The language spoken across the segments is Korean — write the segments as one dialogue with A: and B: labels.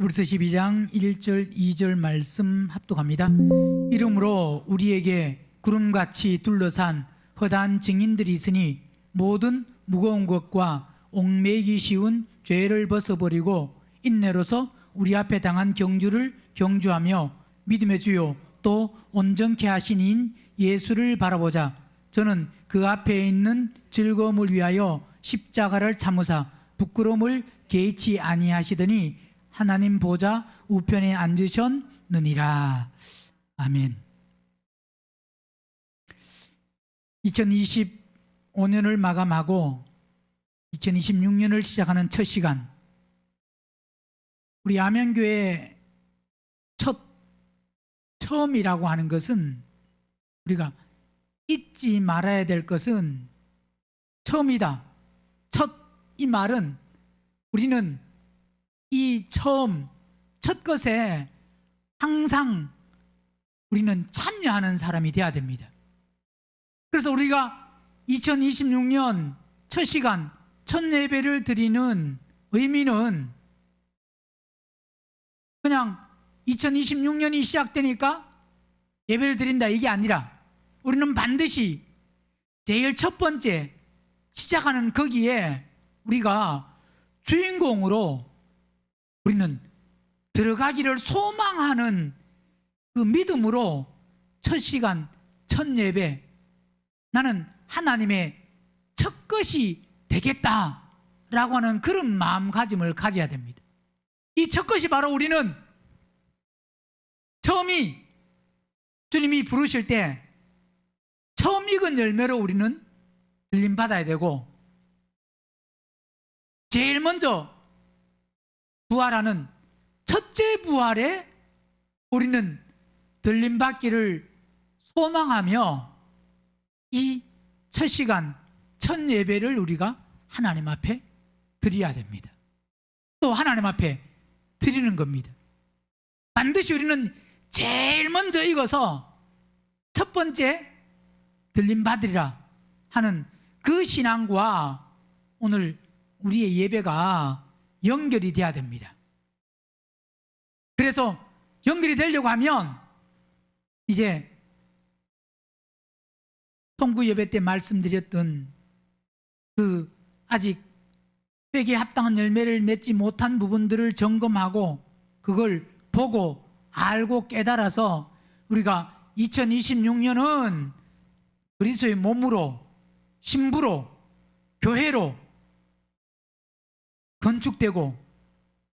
A: 히브리서 12장 1절 2절 말씀 합독합니다. 이러므로 우리에게 구름같이 둘러싼 허다한 증인들이 있으니 모든 무거운 것과 옥매이기 쉬운 죄를 벗어버리고 인내로서 우리 앞에 당한 경주를 경주하며 믿음의 주요 또 온전케 하신 이인 예수를 바라보자. 저는 그 앞에 있는 즐거움을 위하여 십자가를 참으사 부끄러움을 개의치 아니하시더니 하나님 보좌 우편에 앉으셨느니라. 아멘. 2025년을 마감하고 2026년을 시작하는 첫 시간, 우리 아멘교회 처음이라고 하는 것은, 우리가 잊지 말아야 될 것은 처음이다. 이 말은 우리는 이 첫 것에 항상 우리는 참여하는 사람이 되어야 됩니다. 그래서 우리가 2026년 첫 시간, 첫 예배를 드리는 의미는 그냥 2026년이 시작되니까 예배를 드린다 이게 아니라, 우리는 반드시 제일 첫 번째 시작하는 거기에 우리가 주인공으로 우리는 들어가기를 소망하는 그 믿음으로 첫 시간, 첫 예배, 나는 하나님의 첫 것이 되겠다라고 하는 그런 마음가짐을 가져야 됩니다. 이 첫 것이 바로 우리는 처음이 주님이 부르실 때 처음 익은 열매로 우리는 들림받아야 되고, 제일 먼저 부활하는 첫째 부활에 우리는 들림받기를 소망하며 이 첫 시간, 첫 예배를 우리가 하나님 앞에 드려야 됩니다. 또 하나님 앞에 드리는 겁니다. 반드시 우리는 제일 먼저 익어서 첫 번째 들림받으리라 하는 그 신앙과 오늘 우리의 예배가 연결이 돼야 됩니다. 그래서 연결이 되려고 하면 이제 통구 예배 때 말씀드렸던 그 아직 회개에 합당한 열매를 맺지 못한 부분들을 점검하고 그걸 보고 알고 깨달아서 우리가 2026년은 그리스도의 몸으로, 신부로, 교회로 건축되고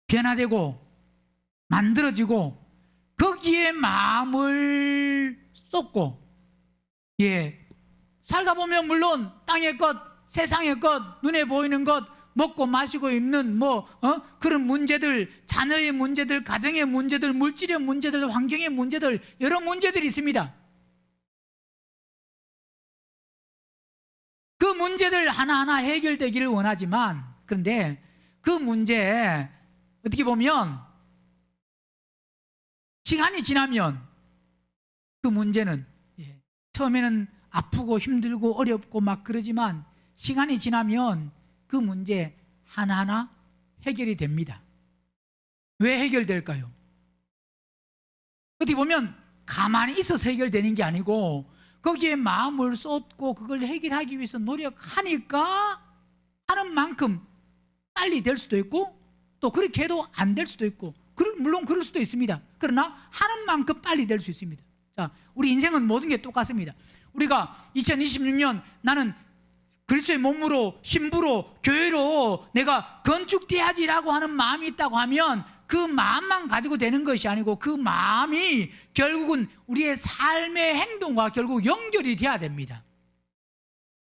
A: 변화되고 만들어지고 거기에 마음을 쏟고, 살다 보면 물론 땅의 것, 세상의 것, 눈에 보이는 것, 먹고 마시고 입는 그런 문제들, 자녀의 문제들, 가정의 문제들, 물질의 문제들, 환경의 문제들, 여러 문제들이 있습니다. 그 문제들 하나하나 해결되기를 원하지만, 그런데 그 문제에 어떻게 보면 시간이 지나면 그 문제는 처음에는 아프고 힘들고 어렵고 막 그러지만 시간이 지나면 그 문제 하나하나 해결이 됩니다. 왜 해결될까요? 어떻게 보면 가만히 있어서 해결되는 게 아니고 거기에 마음을 쏟고 그걸 해결하기 위해서 노력하니까 하는 만큼 빨리 될 수도 있고 또 그렇게 해도 안 될 수도 있고, 물론 그럴 수도 있습니다. 그러나 하는 만큼 빨리 될 수 있습니다. 자, 우리 인생은 모든 게 똑같습니다. 우리가 2026년 나는 그리스도의 몸으로, 신부로, 교회로 내가 건축돼야지라고 하는 마음이 있다고 하면 그 마음만 가지고 되는 것이 아니고 그 마음이 결국은 우리의 삶의 행동과 결국 연결이 돼야 됩니다.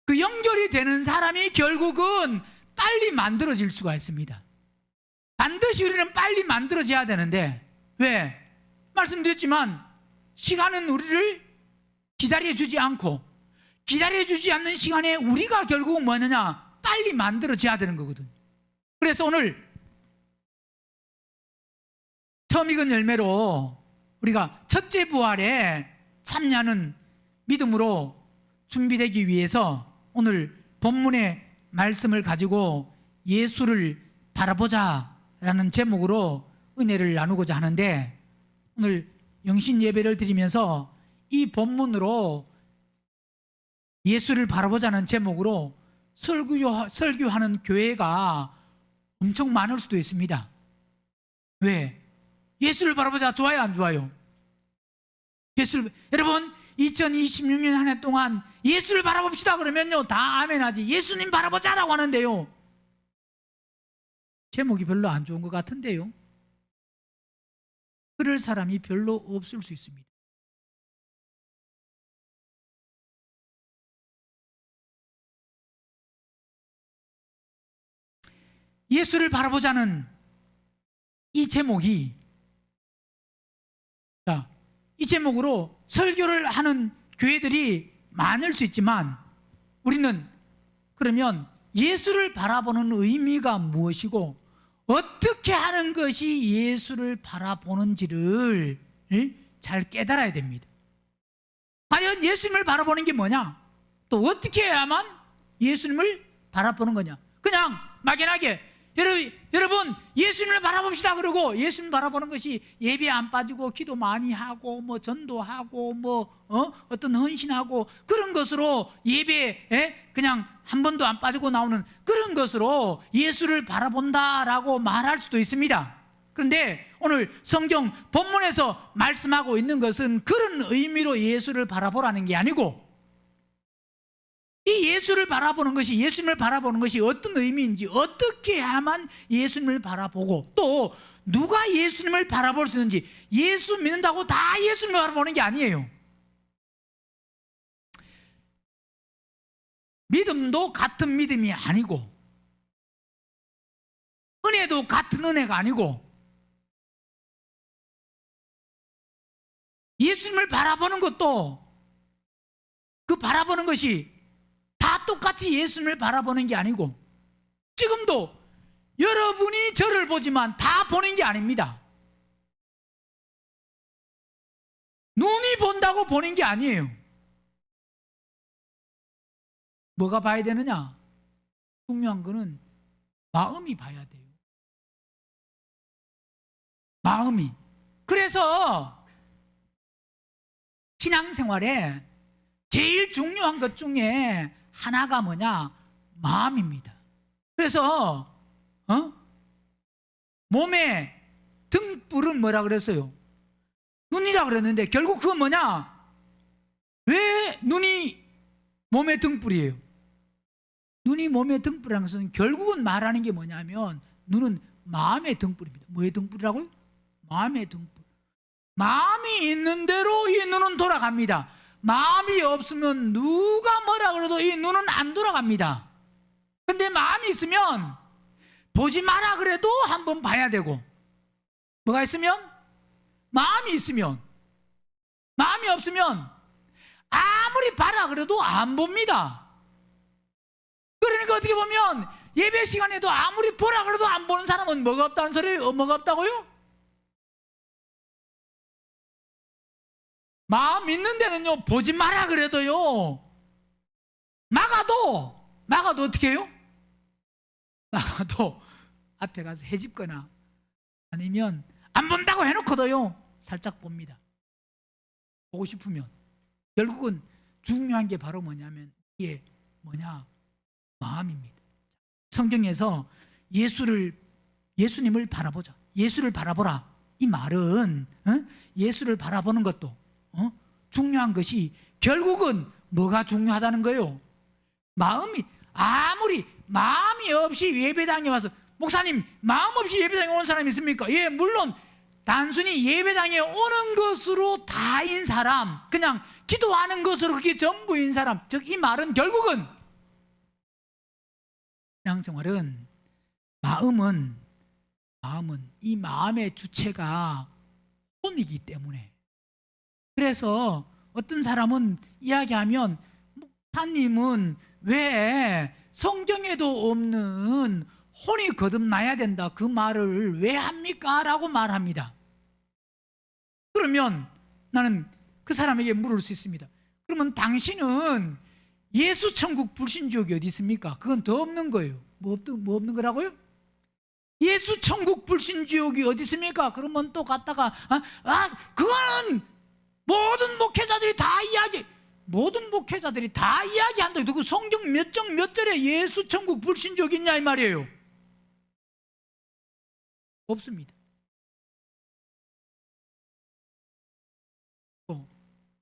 A: 그 연결이 되는 사람이 결국은 빨리 만들어질 수가 있습니다. 반드시 우리는 빨리 만들어져야 되는데, 왜? 말씀드렸지만 시간은 우리를 기다려주지 않고, 기다려주지 않는 시간에 우리가 결국은 뭐냐냐, 빨리 만들어져야 되는 거거든. 그래서 오늘 처음 익은 열매로 우리가 첫째 부활에 참여하는 믿음으로 준비되기 위해서 오늘 본문의 말씀을 가지고 예수를 바라보자 라는 제목으로 은혜를 나누고자 하는데, 오늘 영신 예배를 드리면서 이 본문으로 예수를 바라보자는 제목으로 설교하는 교회가 엄청 많을 수도 있습니다. 왜? 예수를 바라보자 좋아요, 안 좋아요? 여러분 2026년 한 해 동안 예수를 바라봅시다 그러면요 다 아멘하지. 예수님 바라보자라고 하는데요, 제목이 별로 안 좋은 것 같은데요. 그럴 사람이 별로 없을 수 있습니다. 예수를 바라보자는 이 제목이, 이 제목으로 설교를 하는 교회들이 많을 수 있지만, 우리는 그러면 예수를 바라보는 의미가 무엇이고 어떻게 하는 것이 예수를 바라보는지를 잘 깨달아야 됩니다. 과연 예수님을 바라보는 게 뭐냐? 또 어떻게 해야만 예수님을 바라보는 거냐? 그냥 막연하게 여러분 예수님을 바라봅시다 그러고, 예수님 바라보는 것이 예배 안 빠지고 기도 많이 하고 뭐 전도하고 어떤 헌신하고 그런 것으로 예배에 그냥 한 번도 안 빠지고 나오는 그런 것으로 예수를 바라본다라고 말할 수도 있습니다. 그런데 오늘 성경 본문에서 말씀하고 있는 것은 그런 의미로 예수를 바라보라는 게 아니고, 이 예수를 바라보는 것이, 예수님을 바라보는 것이 어떤 의미인지, 어떻게 해야만 예수님을 바라보고, 또 누가 예수님을 바라볼 수 있는지. 예수 믿는다고 다 예수님을 바라보는 게 아니에요. 믿음도 같은 믿음이 아니고, 은혜도 같은 은혜가 아니고, 예수님을 바라보는 것도 그 바라보는 것이 다 똑같이 예수님을 바라보는 게 아니고, 지금도 여러분이 저를 보지만 다 보는 게 아닙니다. 눈이 본다고 보는 게 아니에요. 뭐가 봐야 되느냐? 중요한 거는 마음이 봐야 돼요. 마음이. 그래서 신앙생활에 제일 중요한 것 중에 하나가 뭐냐? 마음입니다. 그래서 몸의 등불은 뭐라 그랬어요? 눈이라 그랬는데, 결국 그건 뭐냐? 왜 눈이 몸의 등불이에요? 눈이 몸의 등불이라는 것은 결국은 말하는 게 뭐냐면, 눈은 마음의 등불입니다. 뭐의 등불이라고요? 마음의 등불. 마음이 있는 대로 이 눈은 돌아갑니다. 마음이 없으면 누가 뭐라 그래도 이 눈은 안 돌아갑니다. 근데 마음이 있으면 보지 마라 그래도 한번 봐야 되고, 뭐가 있으면? 마음이 있으면. 마음이 없으면 아무리 봐라 그래도 안 봅니다. 그러니까 어떻게 보면 예배 시간에도 아무리 보라 그래도 안 보는 사람은 뭐가 없다는 소리예요? 뭐가 없다고요? 마음 있는 데는요, 보지 마라 그래도요, 막아도 어떻게 해요? 막아도 앞에 가서 해집거나 아니면 안 본다고 해놓고도요 살짝 봅니다. 보고 싶으면. 결국은 중요한 게 바로 뭐냐면, 이게 뭐냐? 마음입니다. 성경에서 예수님을 바라보자, 예수를 바라보라, 이 말은 예수를 바라보는 것도 중요한 것이, 결국은 뭐가 중요하다는 거예요? 마음이. 아무리 마음이 없이 예배당에 와서, 목사님 마음 없이 예배당에 온 사람이 있습니까? 예, 물론 단순히 예배당에 오는 것으로 다인 사람, 그냥 기도하는 것으로 그게 전부인 사람, 즉 이 말은 결국은 신앙생활은 마음은 이 마음의 주체가 혼이기 때문에. 그래서 어떤 사람은 이야기하면, 목사님은 왜 성경에도 없는 혼이 거듭나야 된다 그 말을 왜 합니까? 라고 말합니다. 그러면 나는 그 사람에게 물을 수 있습니다. 그러면 당신은 예수 천국 불신지옥이 어디 있습니까? 그건 더 없는 거예요. 뭐 없는 거라고요? 예수 천국 불신지옥이 어디 있습니까? 그러면 또 갔다가 그거는 모든 목회자들이 다 이야기한다. 그 성경 몇 장 몇 절에 예수 천국 불신지옥 있냐 이 말이에요. 없습니다.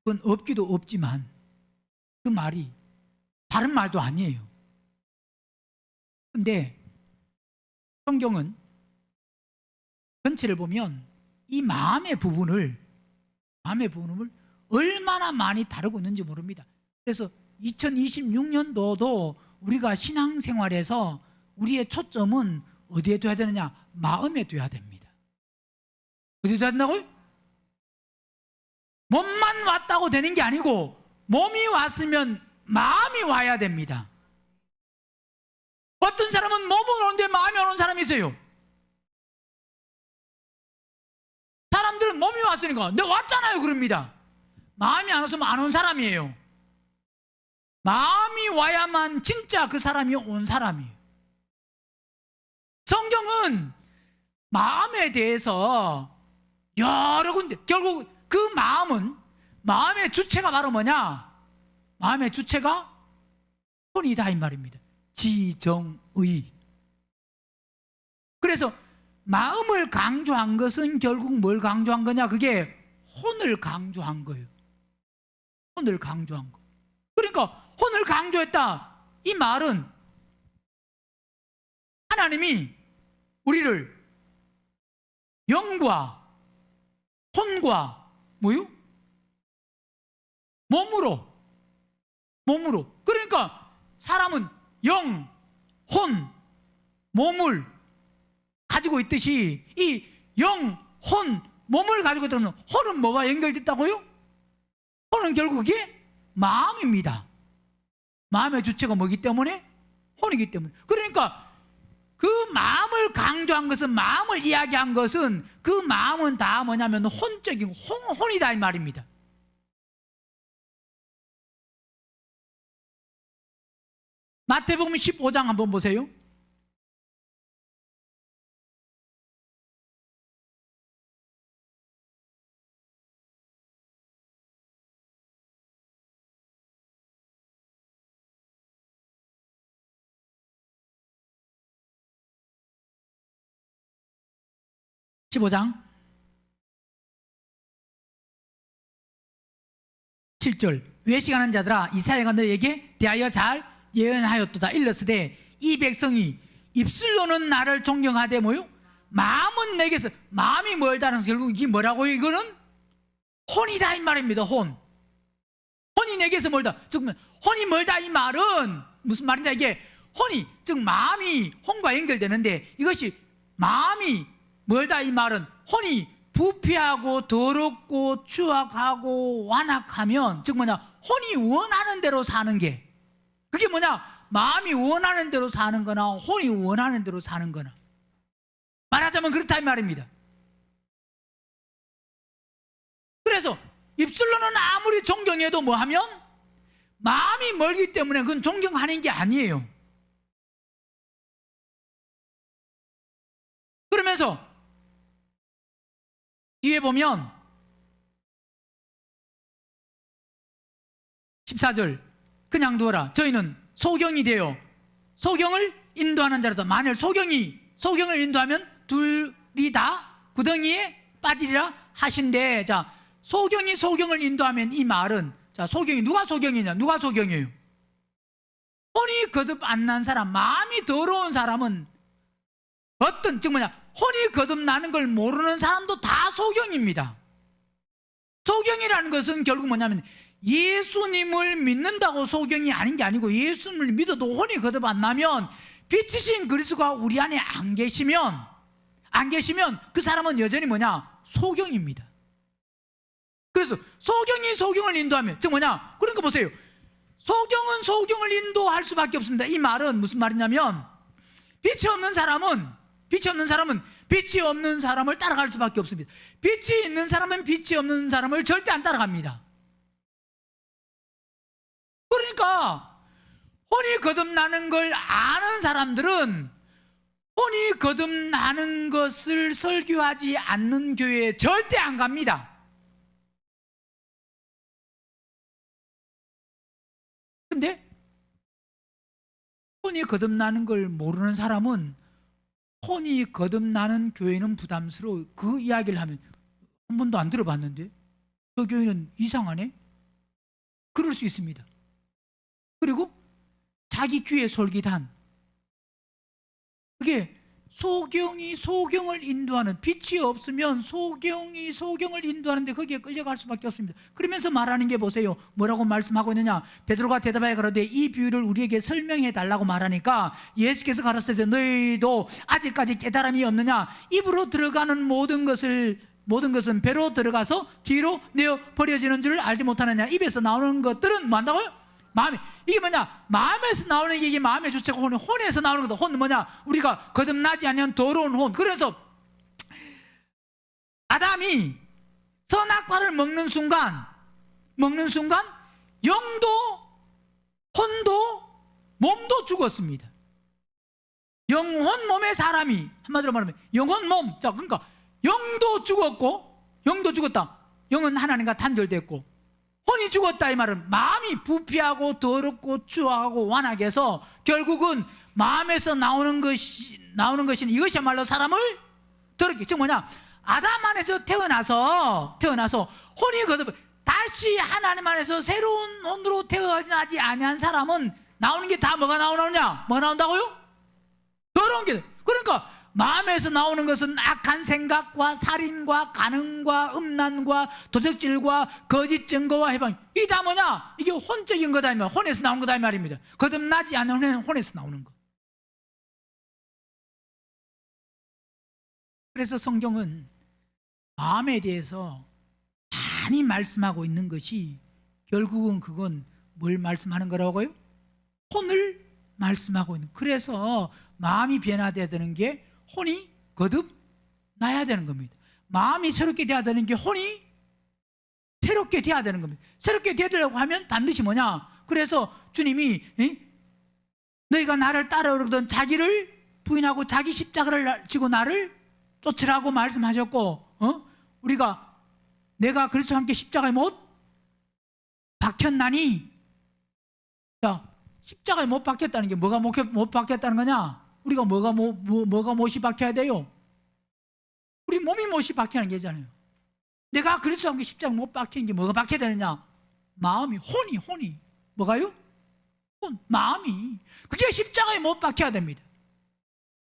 A: 그건 없기도 없지만 그 말이 다른 말도 아니에요. 근데 성경은 전체를 보면 이 마음의 부분을 얼마나 많이 다루고 있는지 모릅니다. 그래서 2026년도도 우리가 신앙생활에서 우리의 초점은 어디에 둬야 되느냐? 마음에 둬야 됩니다. 어디에 둬야 된다고요? 몸만 왔다고 되는 게 아니고 몸이 왔으면 마음이 와야 됩니다. 어떤 사람은 몸은 오는데 마음이 오는 사람이 있어요. 사람들은 몸이 왔으니까 내가 왔잖아요 그럽니다. 마음이 안 왔으면 안 온 사람이에요. 마음이 와야만 진짜 그 사람이 온 사람이에요. 성경은 마음에 대해서 여러 군데, 결국 그 마음의 주체가 바로 뭐냐? 마음의 주체가 혼이다 이 말입니다. 지정의. 그래서 마음을 강조한 것은 결국 뭘 강조한 거냐? 그게 혼을 강조한 거예요. 혼을 강조한 거. 그러니까 혼을 강조했다. 이 말은 하나님이 우리를 영과 혼과 뭐요? 몸으로. 그러니까 사람은 영, 혼, 몸을 가지고 있듯이 이 영, 혼, 몸을 가지고 있다는 혼은 뭐와 연결됐다고요? 혼은 결국 그게 마음입니다. 마음의 주체가 뭐기 때문에? 혼이기 때문에. 그러니까 그 마음을 강조한 것은, 마음을 이야기한 것은 그 마음은 다 뭐냐면 혼적인 혼이다 이 말입니다. 마태복음 15장 한번 보세요. (15장) 7절 외식하는 자들아 이사야가 너에게 대하여 잘 예언하였도다. 일렀으되 이 백성이 입술로는 나를 존경하되 뭐요? 마음은 내게서, 마음이 멀다는 결국 이게 뭐라고요? 이거는 혼이다 이 말입니다. 혼이 내게서 멀다. 즉 혼이 멀다 이 말은 무슨 말인지, 이게 혼이, 즉 마음이 혼과 연결되는데 이것이 마음이 멀다 이 말은 혼이 부패하고 더럽고 추악하고 완악하면, 즉 뭐냐, 혼이 원하는 대로 사는 게, 그게 뭐냐, 마음이 원하는 대로 사는 거나 혼이 원하는 대로 사는 거나, 말하자면 그렇다 이 말입니다. 그래서 입술로는 아무리 존경해도 뭐하면 마음이 멀기 때문에 그건 존경하는 게 아니에요. 그러면서 뒤에 보면 14절 그냥 두어라. 저희는 소경이 되어 소경을 인도하는 자로다. 만일 소경을 인도하면 둘이 다 구덩이에 빠지리라 하신대. 자, 소경을 인도하면, 이 말은, 자, 소경이 누가 소경이냐? 누가 소경이에요? 혼이 거듭 안 난 사람, 마음이 더러운 사람은 어떤, 즉 뭐냐, 혼이 거듭나는 걸 모르는 사람도 다 소경입니다. 소경이라는 것은 결국 뭐냐면 예수님을 믿는다고 소경이 아닌 게 아니고, 예수님을 믿어도 혼이 거듭 안 나면, 빛이신 그리스도가 우리 안에 안 계시면 그 사람은 여전히 뭐냐, 소경입니다. 그래서 소경을 인도하면, 즉 뭐냐, 그러니까 보세요, 소경은 소경을 인도할 수밖에 없습니다. 이 말은 무슨 말이냐면, 빛이 없는 사람은 빛이 없는 사람을 따라갈 수밖에 없습니다. 빛이 있는 사람은 빛이 없는 사람을 절대 안 따라갑니다. 그러니까 혼이 거듭나는 걸 아는 사람들은 혼이 거듭나는 것을 설교하지 않는 교회에 절대 안 갑니다. 근데 혼이 거듭나는 걸 모르는 사람은 혼이 거듭나는 교회는 부담스러워. 그 이야기를 하면 한 번도 안 들어봤는데 그 교회는 이상하네? 그럴 수 있습니다. 그리고 자기 귀에 솔깃한, 그게 소경이 소경을 인도하는, 빛이 없으면 소경이 소경을 인도하는데 거기에 끌려갈 수밖에 없습니다. 그러면서 말하는 게 보세요. 뭐라고 말씀하고 있느냐? 베드로가 대답하여 가로되 이 비유를 우리에게 설명해 달라고 말하니까 예수께서 가라사대 너희도 아직까지 깨달음이 없느냐? 입으로 들어가는 모든 것은 배로 들어가서 뒤로 내어 버려지는 줄 알지 못하느냐? 입에서 나오는 것들은 뭐 한다고요? 마음이. 이게 뭐냐? 마음에서 나오는 게 이게 마음의 주체가 혼에서 나오는 거다. 혼은 뭐냐? 우리가 거듭나지 않는 더러운 혼. 그래서 아담이 선악과를 먹는 순간 영도 혼도 몸도 죽었습니다. 영혼 몸의 사람이, 한마디로 말하면 영혼 몸. 자, 그러니까 영도 죽었다. 영은 하나님과 단절됐고 혼이 죽었다. 이 말은 마음이 부패하고 더럽고 추하고 완하게 해서 결국은 마음에서 나오는 것이 이것이야말로 사람을 더럽게, 즉 뭐냐? 아담 안에서 태어나서 혼이 거듭 다시 하나님 안에서 새로운 혼으로 태어나지 아니한 사람은 나오는 게 다 뭐가 나오느냐? 뭐가 나온다고요? 더러운 게. 그러니까 마음에서 나오는 것은 악한 생각과 살인과 간음과 음란과 도적질과 거짓 증거와 해방. 이게 다 뭐냐? 이게 혼적인 거다 이 말. 혼에서 나오는 거다 이 말입니다. 거듭나지 않는 혼에서 나오는 거. 그래서 성경은 마음에 대해서 많이 말씀하고 있는 것이 결국은 그건 뭘 말씀하는 거라고요? 혼을 말씀하고 있는. 그래서 마음이 변화되어야 되는 게 혼이 거듭나야 되는 겁니다. 마음이 새롭게 돼야 되는 게 혼이 새롭게 돼야 되는 겁니다. 새롭게 되려고 하면 반드시 뭐냐? 그래서 주님이 너희가 나를 따르거든 자기를 부인하고 자기 십자가를 지고 나를 쫓으라고 말씀하셨고, 우리가 내가 그리스도와 함께 십자가에 못 박혔나니. 자, 십자가에 못 박혔다는 게 뭐가 못 박혔다는 거냐? 우리가 뭐가 못이 박혀야 돼요? 우리 몸이 못이 박히는 게잖아요. 내가 그리스도와 함께 십자가 못 박히는 게 뭐가 박혀야 되느냐? 마음이, 혼이. 뭐가요? 혼, 마음이. 그게 십자가에 못 박혀야 됩니다.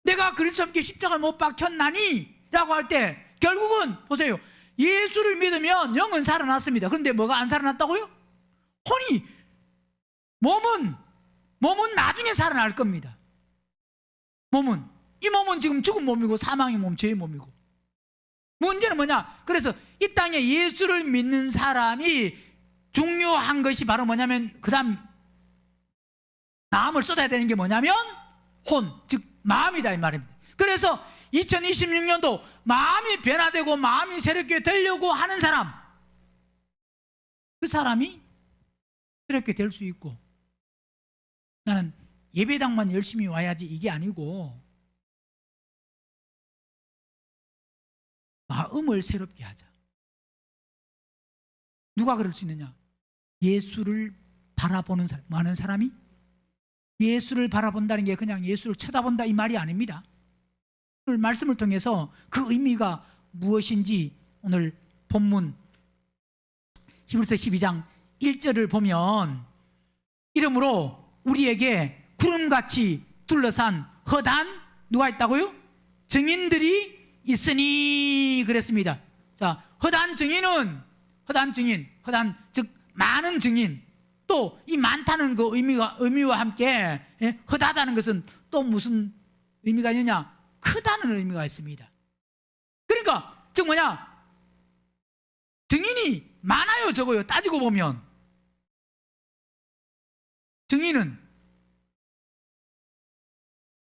A: 내가 그리스도와 함께 십자가에 못 박혔나니 라고 할 때 결국은 보세요. 예수를 믿으면 영은 살아났습니다. 그런데 뭐가 안 살아났다고요? 혼이, 몸은 나중에 살아날 겁니다. 이 몸은 지금 죽은 몸이고 사망의 몸, 죄의 몸이고. 문제는 뭐냐? 그래서 이 땅에 예수를 믿는 사람이 중요한 것이 바로 뭐냐면, 그 다음 마음을 쏟아야 되는 게 뭐냐면 혼, 즉 마음이다 이 말입니다. 그래서 2026년도 마음이 변화되고 마음이 새롭게 되려고 하는 사람, 그 사람이 새롭게 될 수 있고, 나는 예배당만 열심히 와야지 이게 아니고 마음을 새롭게 하자. 누가 그럴 수 있느냐? 예수를 바라보는 사람. 많은 사람이 예수를 바라본다는 게 그냥 예수를 쳐다본다 이 말이 아닙니다. 오늘 말씀을 통해서 그 의미가 무엇인지 오늘 본문 히브리서 12장 1절을 보면, 이러므로 우리에게 구름같이 둘러싼 허다한 누가 있다고요? 증인들이 있으니 그랬습니다. 자, 허다한 증인, 즉 많은 증인. 또 이 많다는 그 의미와 함께 허다하다는 것은 또 무슨 의미가 있느냐? 크다는 의미가 있습니다. 그러니까 즉 뭐냐? 증인이 많아요, 적어요? 따지고 보면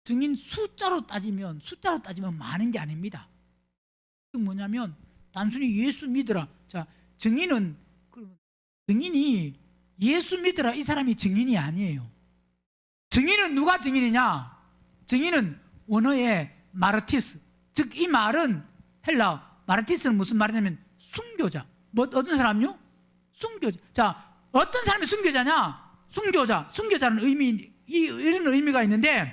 A: 증인 숫자로 따지면 많은 게 아닙니다. 즉 뭐냐면 단순히 예수 믿으라. 자, 증인이 예수 믿으라 이 사람이 증인이 아니에요. 증인은 누가 증인이냐? 증인은 원어에 마르티스, 즉 이 말은 헬라 마르티스는 무슨 말이냐면 순교자. 뭐 어떤 사람요? 순교자. 자, 어떤 사람이 순교자냐? 순교자는 이런 의미가 있는데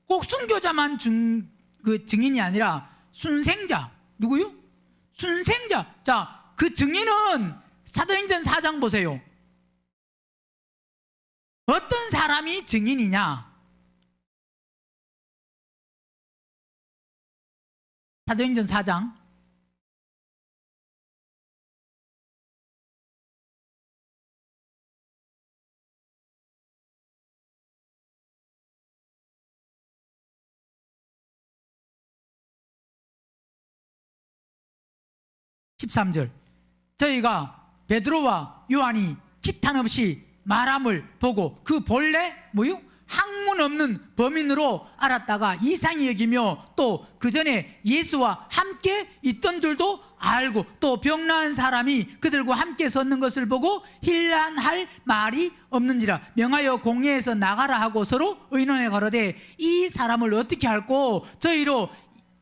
A: 꼭 순교자만 증인이 아니라 순생자. 누구요? 순생자. 자, 그 증인은 사도행전 4장 보세요. 어떤 사람이 증인이냐? 사도행전 4장 13절. 저희가 베드로와 요한이 기탄 없이 말함을 보고 그 본래 뭐요? 학문 없는 범인으로 알았다가 이상히 여기며 또 그 전에 예수와 함께 있던 줄도 알고 또 병나은 사람이 그들과 함께 섰는 것을 보고 힐난할 말이 없는지라 명하여 공회에서 나가라 하고 서로 의논해 가로되 이 사람을 어떻게 할꼬 저희로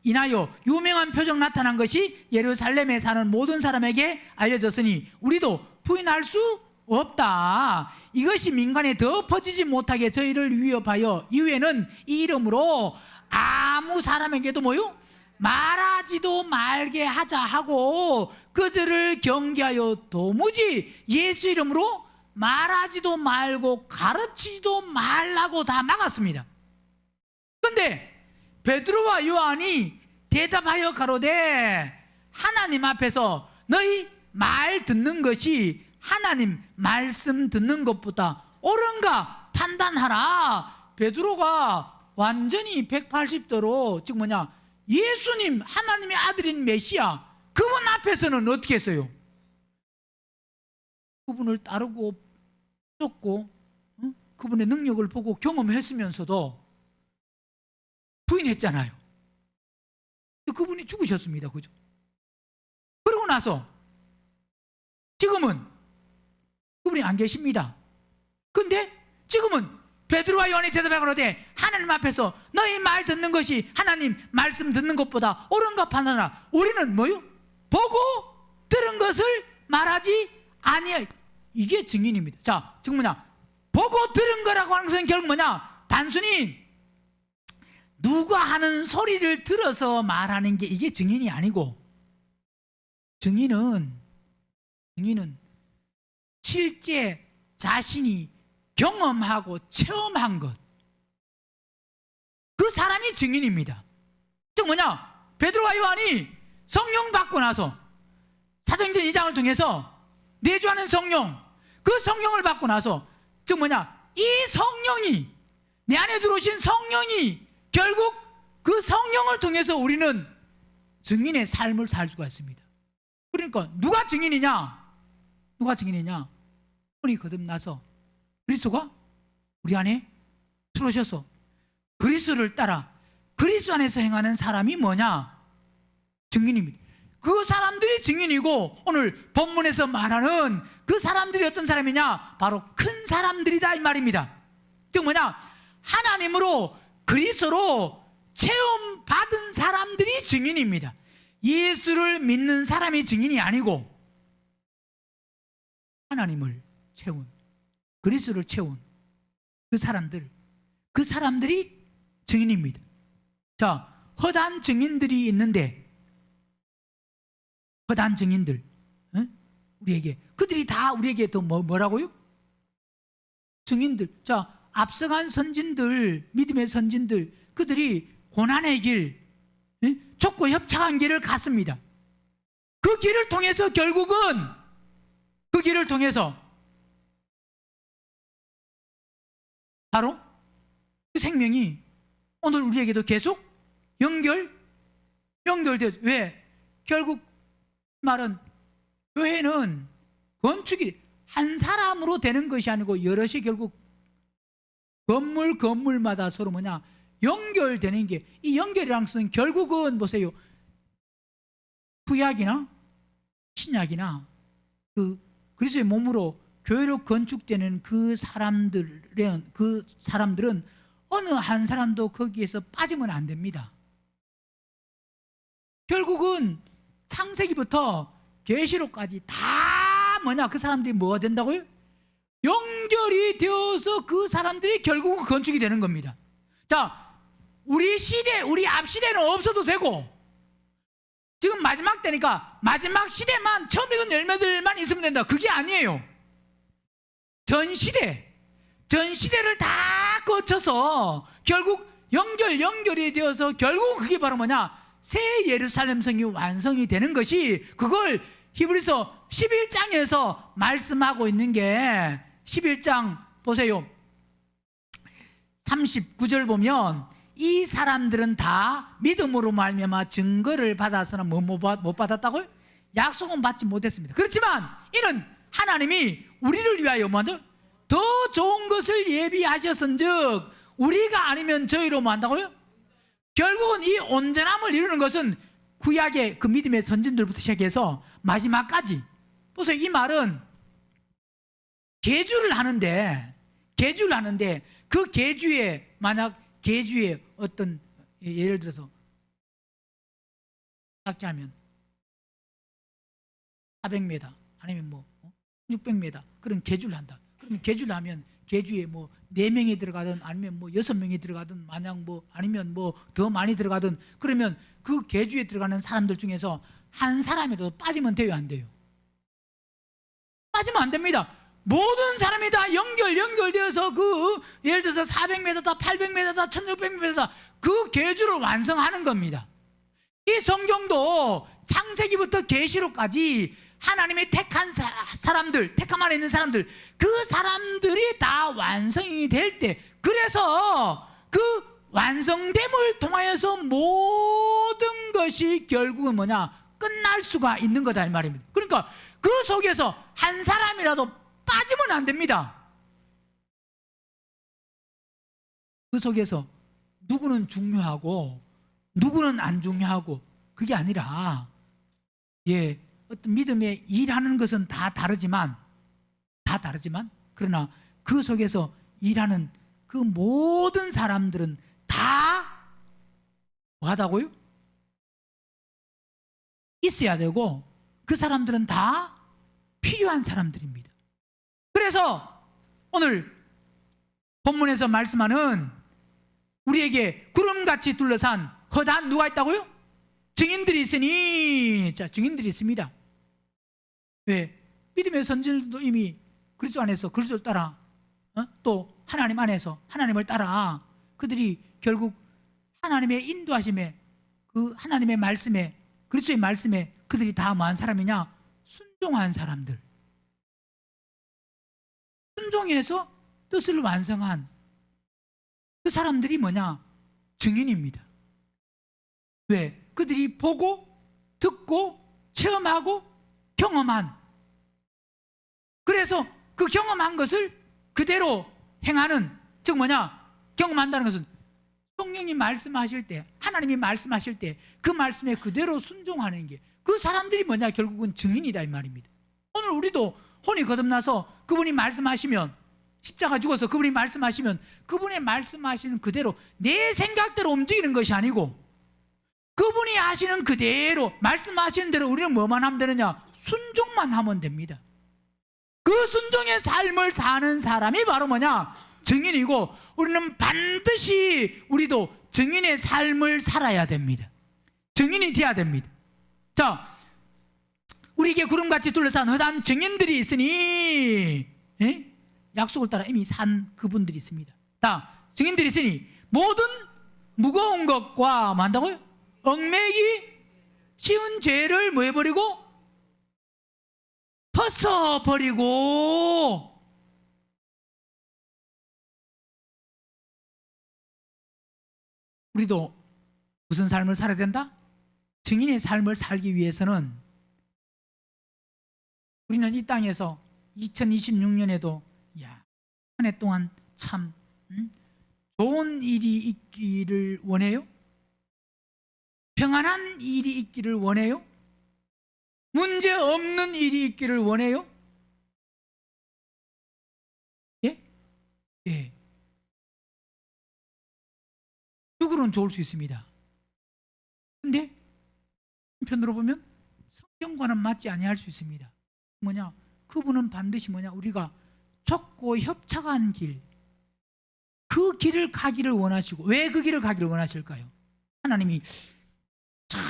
A: 인하여 유명한 표적 나타난 것이 예루살렘에 사는 모든 사람에게 알려졌으니 우리도 부인할 수 없다. 이것이 민간에 더 퍼지지 못하게 저희를 위협하여 이후에는 이 이름으로 아무 사람에게도 뭐요? 말하지도 말게 하자 하고 그들을 경계하여 도무지 예수 이름으로 말하지도 말고 가르치지도 말라고 다 막았습니다. 그런데 베드로와 요한이 대답하여 가로되 하나님 앞에서 너희 말 듣는 것이 하나님 말씀 듣는 것보다 옳은가 판단하라. 베드로가 완전히 180도로 즉 뭐냐 예수님 하나님의 아들인 메시아 그분 앞에서는 어떻게 했어요? 그분을 따르고 쫓고 그분의 능력을 보고 경험했으면서도 부인했잖아요. 그분이 죽으셨습니다. 그죠? 그러고 나서 지금은 그분이 안 계십니다. 근데 지금은 베드로와 요한이 대답하거든 하나님 앞에서 너희 말 듣는 것이 하나님 말씀 듣는 것보다 옳은가 판단하라. 우리는 뭐요? 보고 들은 것을 말하지 아니해. 이게 증인입니다. 자, 지금 뭐냐? 보고 들은 거라고 하는 것은 결국 뭐냐? 단순히 누가 하는 소리를 들어서 말하는 게 이게 증인이 아니고 증인은 실제 자신이 경험하고 체험한 것 그 사람이 증인입니다. 즉 뭐냐? 베드로와 요한이 성령 받고 나서 사도행전 2장을 통해서 내주하는 성령 그 성령을 받고 나서 즉 뭐냐? 이 성령이 내 안에 들어오신 성령이 결국 그 성령을 통해서 우리는 증인의 삶을 살 수가 있습니다. 그러니까 누가 증인이냐? 분이 거듭나서 그리스도가 우리 안에 들어오셔서 그리스도를 따라 그리스도 안에서 행하는 사람이 뭐냐? 증인입니다. 그 사람들이 증인이고 오늘 본문에서 말하는 그 사람들이 어떤 사람이냐? 바로 큰 사람들이다 이 말입니다. 즉 뭐냐? 하나님으로 그리스도로 체험받은 사람들이 증인입니다. 예수를 믿는 사람이 증인이 아니고 하나님을 채운 그리스도를 채운 그 사람들이 증인입니다. 자, 허다한 증인들이 있는데 허다한 증인들 우리에게 그들이 다 우리에게 더 뭐라고요? 증인들. 자, 앞서간 선진들 믿음의 선진들 그들이 고난의 길 좁고 협착한 길을 갔습니다. 그 길을 통해서 결국은 그 길을 통해서 바로 그 생명이 오늘 우리에게도 계속 연결되죠. 왜? 결국 말은 교회는 건축이 한 사람으로 되는 것이 아니고 여럿이 결국 건물마다 서로 뭐냐 연결되는 게 이 연결이라는 것은 결국은 보세요. 구약이나 신약이나 그 그리스도의 몸으로 교회로 건축되는 그 사람들은 어느 한 사람도 거기에서 빠지면 안 됩니다. 결국은 창세기부터 계시록까지 다 뭐냐, 그 사람들이 뭐가 된다고요? 연결이 되어서 그 사람들이 결국은 건축이 되는 겁니다. 자, 우리 시대, 우리 앞 시대는 없어도 되고, 지금 마지막 때니까 마지막 시대만 처음 익은 열매들만 있으면 된다, 그게 아니에요. 전 시대를 다 거쳐서 결국 연결이 되어서 결국은 그게 바로 뭐냐, 새 예루살렘 성이 완성이 되는 것이, 그걸 히브리서 11장에서 말씀하고 있는 게, 11장 보세요, 39절 보면 이 사람들은 다 믿음으로 말미암아 증거를 받아서는 못 받았다고요? 약속은 받지 못했습니다. 그렇지만 이는 하나님이 우리를 위하여 더 좋은 것을 예비하셨은즉 우리가 아니면 저희로 뭐 한다고요? 결국은 이 온전함을 이루는 것은 구약의 그 믿음의 선진들부터 시작해서 마지막까지, 보세요, 이 말은 계주를 하는데 그 계주에, 만약 계주에 어떤, 예를 들어서 작게 하면 400m 아니면 뭐 600m 그런 계주를 한다. 그러면 계주를 하면 계주에 뭐 4명이 들어가든 아니면 뭐 6명이 들어가든, 만약 뭐 아니면 뭐 더 많이 들어가든, 그러면 그 계주에 들어가는 사람들 중에서 한 사람이라도 빠지면 돼요, 안 돼요? 빠지면 안 됩니다. 모든 사람이 다 연결되어서 그, 예를 들어서 400m다 800m다 1600m다 그 계주를 완성하는 겁니다. 이 성경도 창세기부터 계시록까지 하나님의 택한 사람들, 택함 안에 있는 사람들, 그 사람들이 다 완성이 될 때, 그래서 그 완성됨을 통하여서 모든 것이 결국은 뭐냐, 끝날 수가 있는 거다, 이 말입니다. 그러니까 그 속에서 한 사람이라도 빠지면 안 됩니다. 그 속에서 누구는 중요하고 누구는 안 중요하고, 그게 아니라, 어떤 믿음의 일하는 것은 다 다르지만 그러나 그 속에서 일하는 그 모든 사람들은 다 뭐하다고요? 있어야 되고, 그 사람들은 다 필요한 사람들입니다. 그래서 오늘 본문에서 말씀하는 우리에게 구름같이 둘러싼 허다한 누가 있다고요? 증인들이 있으니. 자, 증인들이 있습니다. 왜? 믿음의 선진들도 이미 그리스도 안에서 그리스도를 따라, 또 하나님 안에서 하나님을 따라, 그들이 결국 하나님의 인도하심에, 그 하나님의 말씀에, 그리스도의 말씀에 그들이 다 뭐한 사람이냐? 순종한 사람들. 순종해서 뜻을 완성한 그 사람들이 뭐냐? 증인입니다. 왜? 그들이 보고 듣고 체험하고 경험한, 그래서 그 경험한 것을 그대로 행하는, 즉 뭐냐? 경험한다는 것은 성령이 말씀하실 때, 하나님이 말씀하실 때 그 말씀에 그대로 순종하는 게, 그 사람들이 뭐냐? 결국은 증인이다, 이 말입니다. 오늘 우리도 혼이 거듭나서 그분이 말씀하시면, 십자가 죽어서 그분이 말씀하시면 그분의 말씀하시는 그대로 내 생각대로 움직이는 것이 아니고, 그분이 하시는 그대로 말씀하시는 대로 우리는 뭐만 하면 되느냐? 순종만 하면 됩니다. 그 순종의 삶을 사는 사람이 바로 뭐냐? 증인이고, 우리는 반드시 우리도 증인의 삶을 살아야 됩니다. 증인이 되어야 됩니다. 자, 우리에게 구름같이 둘러싼 허다한 증인들이 있으니, 약속을 따라 이미 산 그분들이 있습니다. 자, 증인들이 있으니 모든 무거운 것과 뭐 한다고요? 얽매기 쉬운 죄를 뭐 해버리고? 벗어버리고. 우리도 무슨 삶을 살아야 된다? 증인의 삶을 살기 위해서는 우리는 이 땅에서 2026년에도 한 해 동안 참 좋은 일이 있기를 원해요? 평안한 일이 있기를 원해요? 문제 없는 일이 있기를 원해요? 예? 누구는 좋을 수 있습니다. 근데 한편으로 보면 성경과는 맞지 아니할 수 있습니다. 뭐냐? 그분은 반드시 뭐냐? 우리가 좁고 협착한 길, 그 길을 가기를 원하시고, 왜 그 길을 가기를 원하실까요? 하나님이 참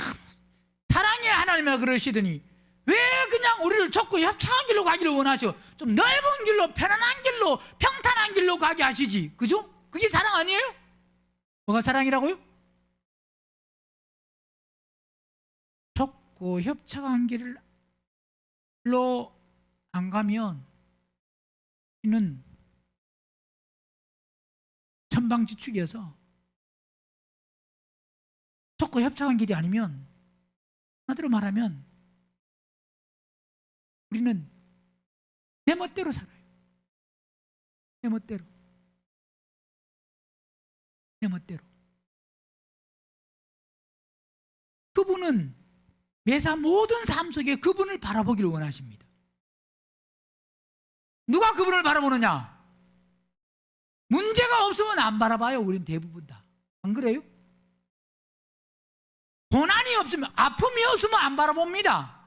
A: 사랑의 하나님이라 그러시더니 왜 그냥 우리를 좁고 협착한 길로 가기를 원하셔? 좀 넓은 길로, 편안한 길로, 평탄한 길로 가게 하시지. 그죠? 그게 사랑 아니에요? 뭐가 사랑이라고요? 좁고 협착한 길로 안 가면 우리는 천방지축이어서, 좁고 협착한 길이 아니면, 한마디로 말하면 우리는 내 멋대로 살아요. 내 멋대로. 내 멋대로. 그분은 매사 모든 삶 속에 그분을 바라보기를 원하십니다. 누가 그분을 바라보느냐? 문제가 없으면 안 바라봐요. 우리는 대부분 다. 안 그래요? 고난이 없으면, 아픔이 없으면 안 바라봅니다.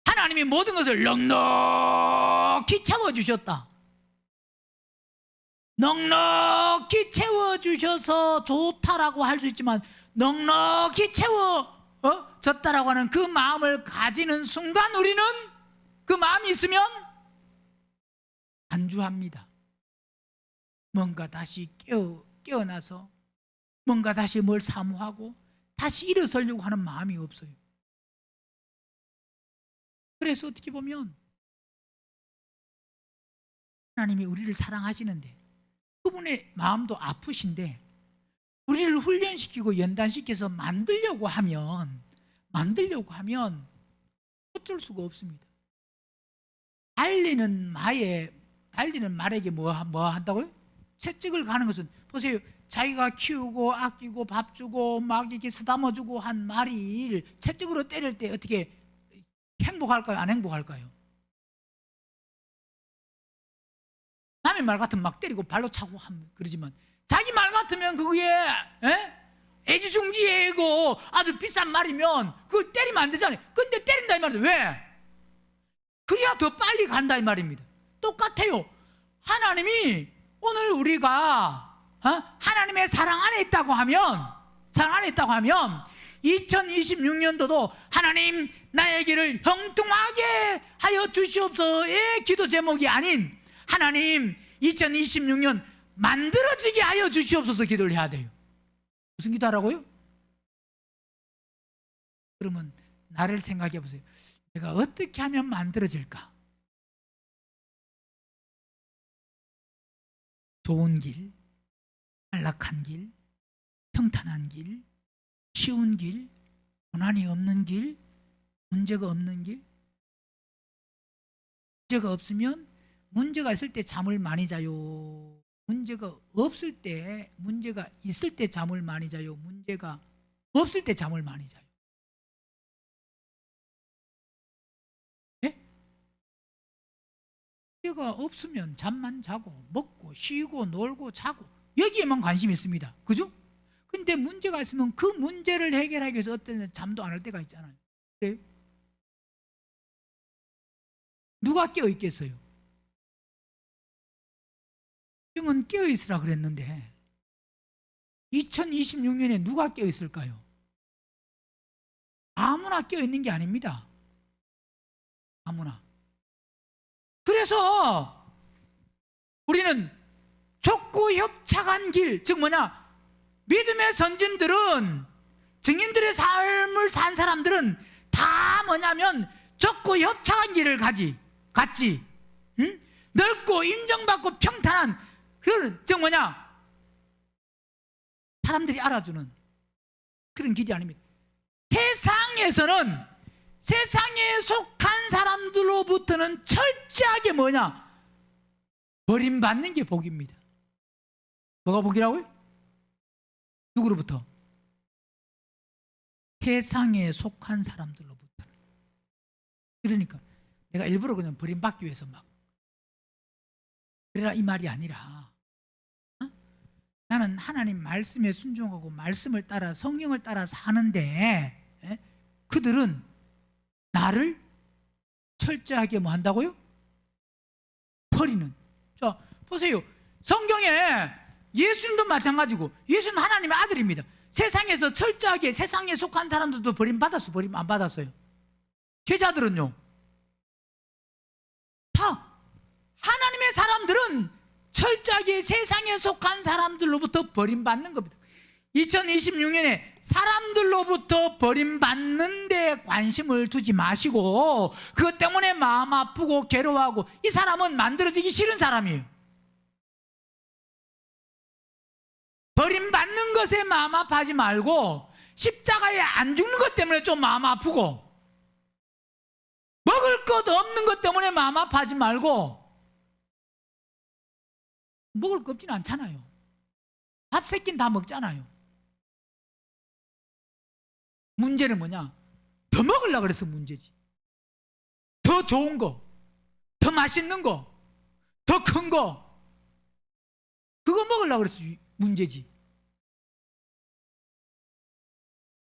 A: 하나님이 모든 것을 넉넉히 채워주셨다. 넉넉히 채워주셔서 좋다라고 할 수 있지만, 넉넉히 채워졌다라고 하는 그 마음을 가지는 순간 우리는 그 마음이 있으면 안주합니다. 뭔가 다시 깨어나서 뭔가 다시 뭘 사모하고 다시 일어서려고 하는 마음이 없어요. 그래서 어떻게 보면 하나님이 우리를 사랑하시는데, 그분의 마음도 아프신데 우리를 훈련시키고 연단시켜서 만들려고 하면 어쩔 수가 없습니다. 달리는 말에게 뭐 한다고요? 채찍을 가는 것은, 보세요. 자기가 키우고 아끼고 밥 주고 막 이렇게 쓰다듬어 주고 한 말이 채찍으로 때릴 때 어떻게 행복할까요? 안 행복할까요? 남의 말 같으면 막 때리고 발로 차고 하면 그러지만, 자기 말 같으면 그게 애지중지이고 아주 비싼 말이면 그걸 때리면 안 되잖아요. 근데 때린다 이 말이에요. 왜? 그래야 더 빨리 간다 이 말입니다. 똑같아요. 하나님이 오늘 우리가 하나님의 사랑 안에 있다고 하면 2026년도도 하나님 나의 길을 형통하게 하여 주시옵소서의 기도 제목이 아닌, 하나님 2026년 만들어지게 하여 주시옵소서 기도를 해야 돼요. 무슨 기도하라고요? 그러면 나를 생각해 보세요. 내가 어떻게 하면 만들어질까? 좋은 길, 안락한 길, 평탄한 길, 쉬운 길, 고난이 없는 길, 문제가 없는 길. 문제가 없으면, 문제가 있을 때 잠을 많이 자요. 문제가 없을 때, 문제가 있을 때 잠을 많이 자요. 문제가 없을 때 잠을 많이 자요. 네? 문제가 없으면 잠만 자고 먹고 쉬고 놀고 자고 여기에만 관심이 있습니다. 그죠? 근데 문제가 있으면 그 문제를 해결하기 위해서 어떤 때는 잠도 안 할 때가 있잖아요. 네? 누가 깨어 있겠어요? 성경은 깨어 있으라 그랬는데 2026년에 누가 깨어 있을까요? 아무나 깨어 있는 게 아닙니다. 아무나. 그래서 우리는 좁고 협착한 길, 즉 뭐냐? 믿음의 선진들은, 증인들의 삶을 산 사람들은 다 뭐냐면 좁고 협착한 길을 갔지. 응? 넓고 인정받고 평탄한 그런, 즉 뭐냐? 사람들이 알아주는 그런 길이 아닙니다. 세상에서는 세상에 속한 사람들로부터는 철저하게 뭐냐? 버림받는 게 복입니다. 뭐가 복이라고요? 누구로부터? 세상에 속한 사람들로부터. 그러니까 내가 일부러 그냥 버림받기 위해서 막 그래라 이 말이 아니라, 나는 하나님 말씀에 순종하고 말씀을 따라 성령을 따라 사는데 그들은 나를 철저하게 뭐 한다고요? 버리는. 자, 보세요. 성경에 예수님도 마찬가지고, 예수는 하나님의 아들입니다. 세상에서 철저하게 세상에 속한 사람들도 버림받았어, 버림 안 받았어요? 제자들은요, 다 하나님의 사람들은 철저하게 세상에 속한 사람들로부터 버림받는 겁니다. 2026년에 사람들로부터 버림받는 데 관심을 두지 마시고 그것 때문에 마음 아프고 괴로워하고, 이 사람은 만들어지기 싫은 사람이에요. 버림받는 것에 마음 아파하지 말고 십자가에 안 죽는 것 때문에 좀 마음 아프고, 먹을 것 없는 것 때문에 마음 아파하지 말고, 먹을 거 없진 않잖아요. 밥 3끼는 다 먹잖아요. 문제는 뭐냐? 더 먹으려고 그래서 문제지. 더 좋은 거, 더 맛있는 거, 더 큰 거, 그거 먹으려고 그래서 문제지.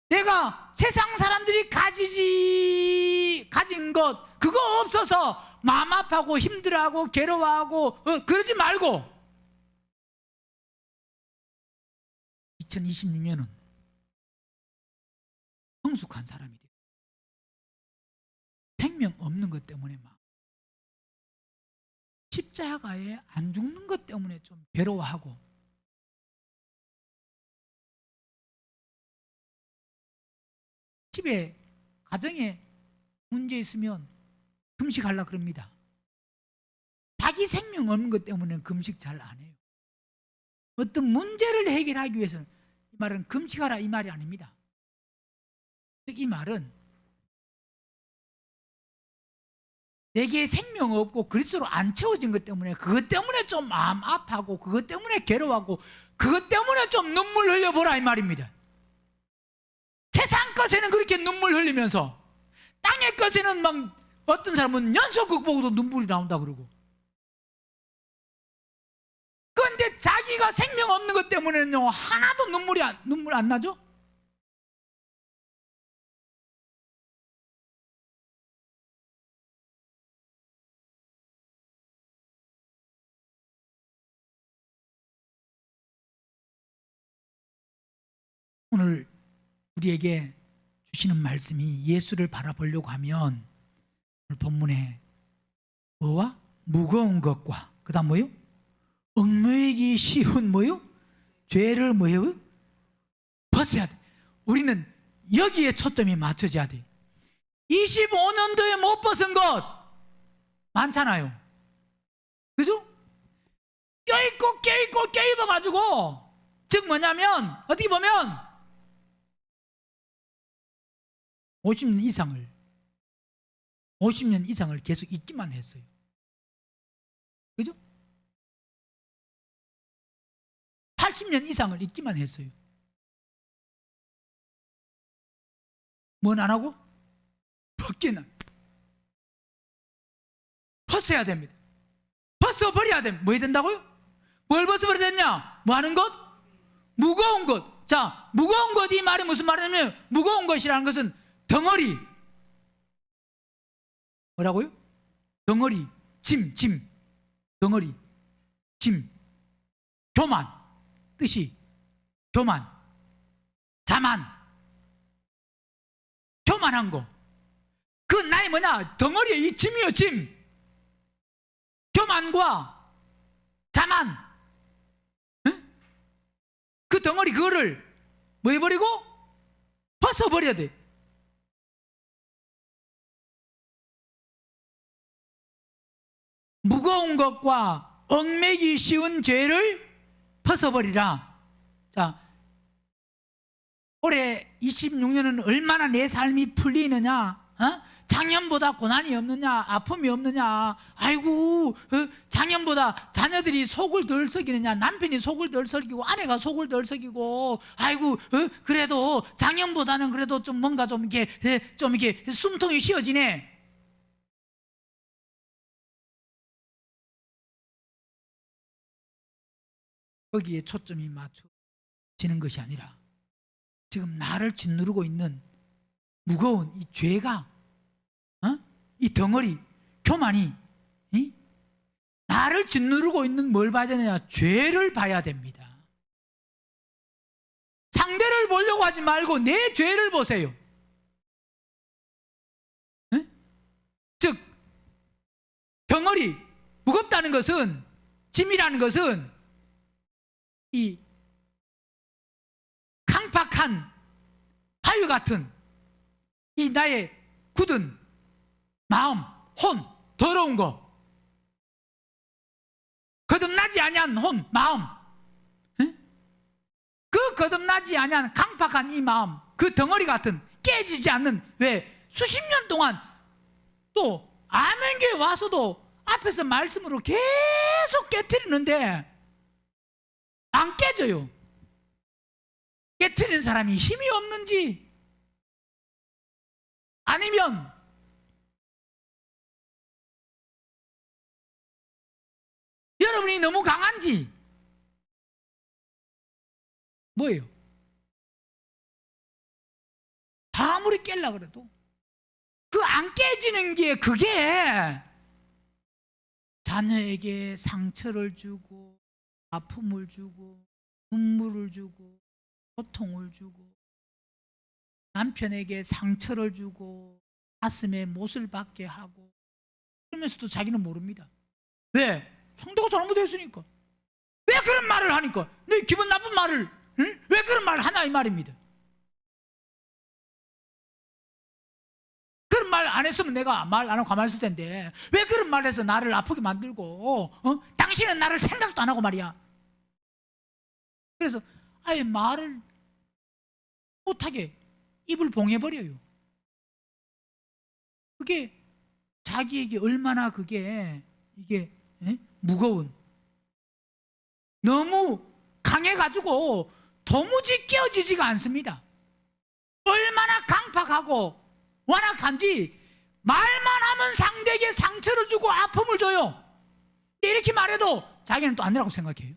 A: 내가 세상 사람들이 가진 것, 그거 없어서 마음 아파하고 힘들어하고 괴로워하고 그러지 말고, 2026년은 성숙한 사람이 돼요. 생명 없는 것 때문에 막 십자가에 안 죽는 것 때문에 좀 괴로워하고, 집에 가정에 문제 있으면 금식하려고 그럽니다. 자기 생명 없는 것 때문에 금식 잘 안 해요. 어떤 문제를 해결하기 위해서는, 이 말은 금식하라 이 말이 아닙니다. 이 말은 내게 생명 없고 그리스도로 안 채워진 것 때문에, 그것 때문에 좀 마음 아파하고 그것 때문에 괴로워하고 그것 때문에 좀 눈물 흘려보라 이 말입니다. 세상 것에는 그렇게 눈물 흘리면서 땅의 것에는 막 어떤 사람은 연속극 보고도 눈물이 나온다 그러고, 그런데 자기가 생명 없는 것 때문에는요 하나도 눈물 안 나죠? 오늘 우리에게 주시는 말씀이, 예수를 바라보려고 하면 오늘 본문에 뭐와? 무거운 것과, 그 다음 뭐요? 얽매이기 쉬운 뭐요? 죄를 뭐요? 벗어야 돼. 우리는 여기에 초점이 맞춰져야 돼. 25년도에 못 벗은 것 많잖아요. 그죠? 껴입어가지고, 즉 뭐냐면 어떻게 보면 50년 이상을 계속 잊기만 했어요. 그죠? 80년 이상을 잊기만 했어요. 뭔 안 하고? 벗기는. 벗어야 됩니다. 벗어버려야 됩니다. 뭐 해야 된다고요? 뭘 벗어버려야 되냐? 뭐 하는 것? 무거운 것. 자, 무거운 것, 이 말이 무슨 말이냐면, 무거운 것이라는 것은 덩어리. 뭐라고요? 덩어리, 짐, 덩어리, 짐, 교만, 뜻이 교만, 자만, 교만한 거. 그 나이 뭐냐? 덩어리에 이 짐이요, 짐. 교만과 자만. 응? 그 덩어리, 그거를 뭐 해버리고? 벗어버려야 돼. 무거운 것과 얽매기 쉬운 죄를 벗어버리라. 자, 올해 26년은 얼마나 내 삶이 풀리느냐? 작년보다 고난이 없느냐? 아픔이 없느냐? 아이고, 작년보다 자녀들이 속을 덜 썩이느냐? 남편이 속을 덜 썩이고 아내가 속을 덜 썩이고, 아이고, 그래도 작년보다는 그래도 좀 뭔가 좀 이렇게 숨통이 쉬어지네. 거기에 초점이 맞춰지는 것이 아니라 지금 나를 짓누르고 있는 무거운 이 죄가, 이 덩어리 교만이, 나를 짓누르고 있는 뭘 봐야 되느냐? 죄를 봐야 됩니다. 상대를 보려고 하지 말고 내 죄를 보세요. 즉 덩어리, 무겁다는 것은, 짐이라는 것은 이 강팍한 바위 같은 이 나의 굳은 마음, 혼, 더러운 거, 거듭나지 아니한 혼, 마음, 그 거듭나지 아니한 강팍한 이 마음, 그 덩어리 같은 깨지지 않는, 왜 수십 년 동안 또 아멘교회 와서도 앞에서 말씀으로 계속 깨트리는데 안 깨져요. 깨트리는 사람이 힘이 없는지, 아니면 여러분이 너무 강한지, 뭐예요? 아무리 깰라 그래도 그 안 깨지는 게, 그게 자녀에게 상처를 주고 아픔을 주고 눈물을 주고 고통을 주고, 남편에게 상처를 주고 가슴에 못을 박게 하고, 그러면서도 자기는 모릅니다. 왜? 상대가 잘못했으니까. 왜 그런 말을 하니까? 내 기분 나쁜 말을, 왜 그런 말을 하냐 이 말입니다. 그런 말 안 했으면 내가 말 안 하고 가만히 있을 텐데, 왜 그런 말을 해서 나를 아프게 만들고, 당신은 나를 생각도 안 하고 말이야. 그래서 아예 말을 못하게 입을 봉해버려요. 그게 자기에게 얼마나 이게 무거운, 너무 강해가지고 도무지 깨어지지가 않습니다. 얼마나 강팍하고 완악한지, 말만 하면 상대에게 상처를 주고 아픔을 줘요. 이렇게 말해도 자기는 또 아니라고 생각해요.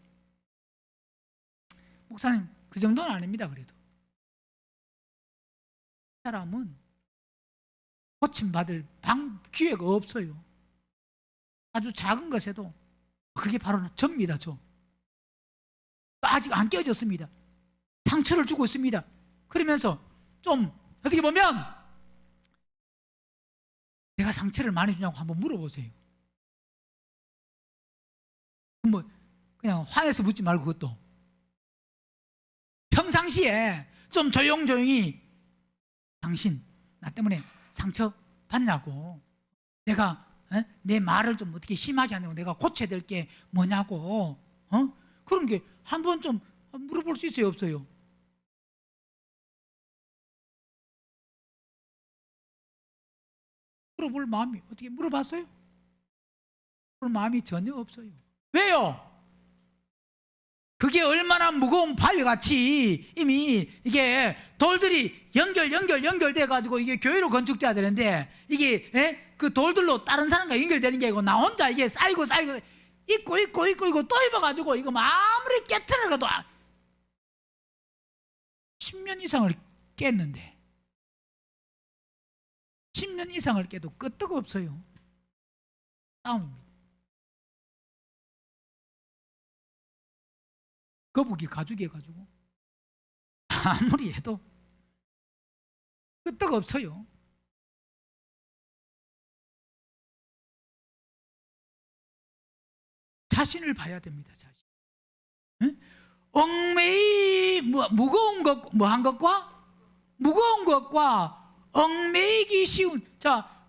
A: 목사님, 그 정도는 아닙니다. 그래도 사람은 고침받을 기회가 없어요. 아주 작은 것에도 그게 바로 접니다. 아직 안 깨어졌습니다. 상처를 주고 있습니다. 그러면서 좀 어떻게 보면 내가 상처를 많이 주냐고 한번 물어보세요. 뭐 그냥 화내서 묻지 말고, 그것도 평상시에 좀 조용조용히, 당신 나 때문에 상처 받냐고, 내가 내 말을 좀 어떻게 심하게 하냐고, 내가 고쳐야 될 게 뭐냐고, 그런 게 한번 좀 물어볼 수 있어요, 없어요? 물어볼 마음이, 어떻게 물어봤어요? 그럴 마음이 전혀 없어요. 왜요? 그게 얼마나 무거운 바위같이 이미 이게 돌들이 연결돼 가지고 이게 교회로 건축돼야 되는데, 이게 그 돌들로 다른 사람과 연결되는 게 아니고 나 혼자 이게 쌓이고 있고 또 입어가지고, 이거 아무리 깨트려도 10년 이상을 깼는데, 10년 이상을 깨도 끄떡 없어요. 싸움입니다. 거북이 가죽이 해가지고 아무리 해도 끄떡 없어요. 자신을 봐야 됩니다. 자신. 얽매이 무거운 것, 무거운 것과 얽매이기 쉬운,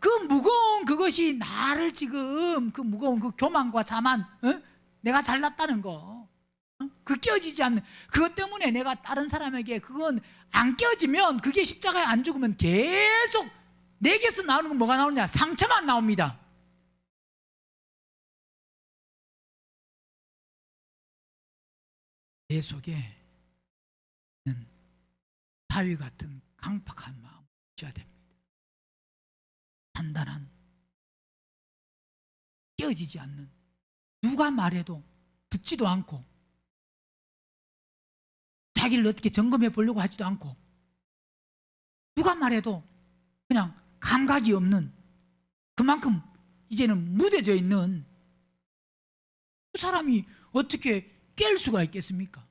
A: 그 무거운 그것이 나를 지금, 그 무거운 그 교만과 자만, 내가 잘났다는 거, 그 깨어지지 않는 그것 때문에 내가 다른 사람에게, 그건 안 깨어지면, 그게 십자가에 안 죽으면 계속 내게서 나오는 건 뭐가 나오느냐? 상처만 나옵니다. 내 속에는 바위 같은 강팍한 마음을 줘야 됩니다. 단단한, 깨어지지 않는, 누가 말해도 듣지도 않고 자기를 어떻게 점검해 보려고 하지도 않고 누가 말해도 그냥 감각이 없는, 그만큼 이제는 무뎌져 있는 그 사람이 어떻게 깰 수가 있겠습니까?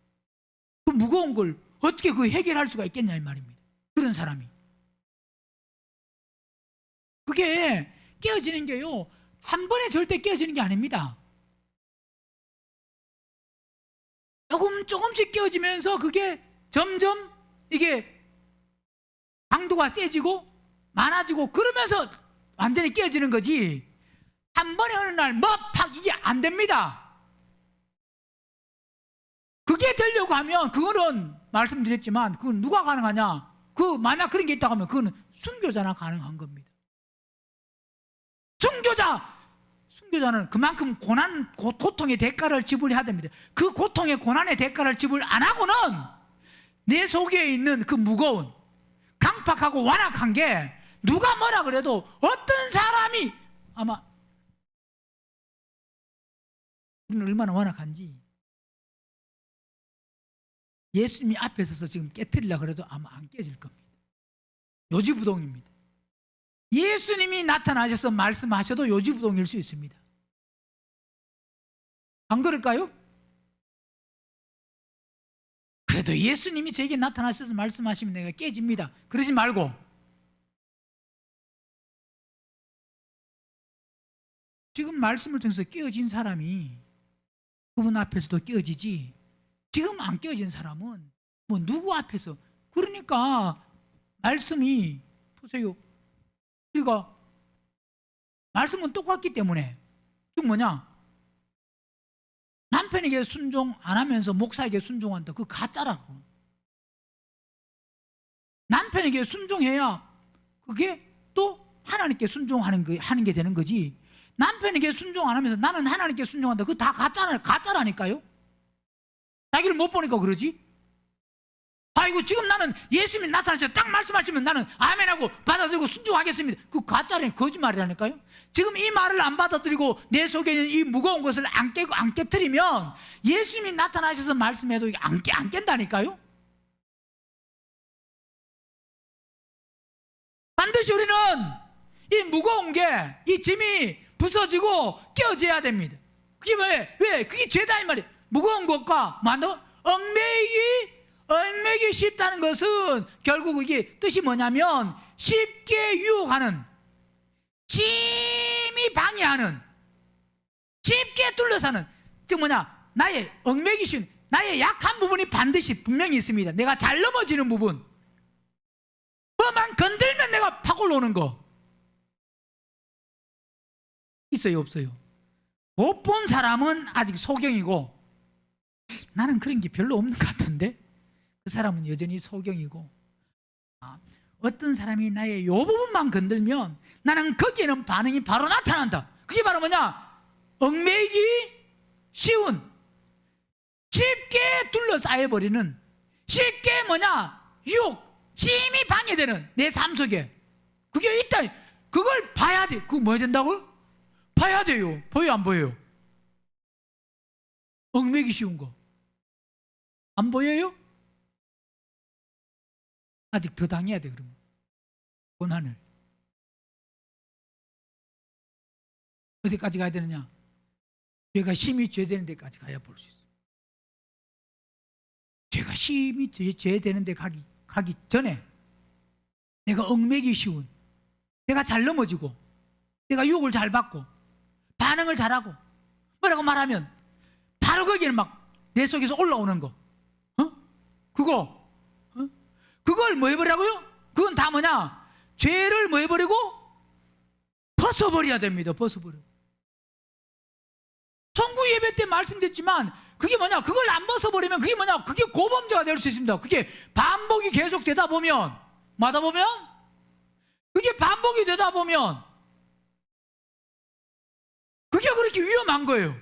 A: 그 무거운 걸 어떻게 그 해결할 수가 있겠냐 이 말입니다. 그런 사람이. 그게 깨어지는 게요, 한 번에 절대 깨어지는 게 아닙니다. 조금씩 깨어지면서 그게 점점 이게 강도가 세지고 많아지고 그러면서 완전히 깨어지는 거지, 한 번에 어느 날 팍 이게 안 됩니다. 그게 되려고 하면 그거는 말씀드렸지만 그건 누가 가능하냐? 그 만약 그런 게 있다고 하면 그거는 순교자나 가능한 겁니다. 순교자는 그만큼 고통의 대가를 지불해야 됩니다. 그 고통의 고난의 대가를 지불 안 하고는 내 속에 있는 그 무거운 강팍하고 완악한 게 누가 뭐라 그래도 어떤 사람이 아마 우리는 얼마나 완악한지 예수님이 앞에 서서 지금 깨트리려고 그래도 아마 안 깨질 겁니다. 요지부동입니다. 예수님이 나타나셔서 말씀하셔도 요지부동일 수 있습니다. 안 그럴까요? 그래도 예수님이 저에게 나타나셔서 말씀하시면 내가 깨집니다. 그러지 말고 지금 말씀을 통해서 깨어진 사람이 그분 앞에서도 깨어지지, 지금 안 깨어진 사람은 뭐 누구 앞에서, 그러니까 말씀이 보세요. 우리가 말씀은 똑같기 때문에 지금 뭐냐, 남편에게 순종 안 하면서 목사에게 순종한다, 그거 가짜라고. 남편에게 순종해야 그게 또 하나님께 순종하는 게 되는 거지, 남편에게 순종 안 하면서 나는 하나님께 순종한다, 그거 다 가짜라니까요. 자기를 못 보니까 그러지. 아이고 지금 나는 예수님이 나타나셔서 딱 말씀하시면 나는 아멘하고 받아들이고 순종하겠습니다, 그 가짜라니, 거짓말이라니까요. 지금 이 말을 안 받아들이고 내 속에 있는 이 무거운 것을 안 깨뜨리면 예수님이 나타나셔서 말씀해도 안 깬다니까요. 반드시 우리는 이 무거운 게, 이 짐이 부서지고 깨어져야 됩니다. 그게 왜? 그게 죄다 이 말이에요. 무거운 것과 얽매이기 쉽다는 것은 결국 이게 뜻이 뭐냐면 쉽게 유혹하는, 심히 방해하는, 쉽게 둘러싸는, 즉 뭐냐, 나의 얽매이기 쉬운, 나의 약한 부분이 반드시 분명히 있습니다. 내가 잘 넘어지는 부분, 뭐만 건들면 내가 팍 올라오는 거 있어요, 없어요? 못 본 사람은 아직 소경이고, 나는 그런 게 별로 없는 것 같은데 그 사람은 여전히 소경이고, 어떤 사람이 나의 요 부분만 건들면 나는 거기에는 반응이 바로 나타난다. 그게 바로 뭐냐, 얽매이기 쉬운, 쉽게 둘러싸여버리는, 쉽게 뭐냐, 유혹, 심히 방해되는 내 삶 속에 그게 있다. 그걸 봐야 돼. 그거 뭐 해야 된다고요? 봐야 돼요. 보여요, 안 보여요? 얽매이기 쉬운 거 안 보여요? 아직 더 당해야 돼. 그러면 고난을 어디까지 가야 되느냐? 죄가 심히 죄되는 데까지 가야 볼 수 있어요. 죄가 심히 죄되는 데 가기 전에 내가 얽매이기 쉬운, 내가 잘 넘어지고, 내가 유혹을 잘 받고 반응을 잘하고 뭐라고 말하면 바로 거기에는 막 내 속에서 올라오는 거, 그걸 뭐 해버리라고요? 그건 다 뭐냐, 죄를 뭐 해버리고 벗어버려야 됩니다. 벗어버려. 성구 예배 때 말씀드렸지만 그게 뭐냐, 그걸 안 벗어버리면 그게 뭐냐, 그게 고범죄가 될 수 있습니다. 그게 반복이 계속되다 보면, 마다 보면 그게 반복이 되다 보면 그게 그렇게 위험한 거예요.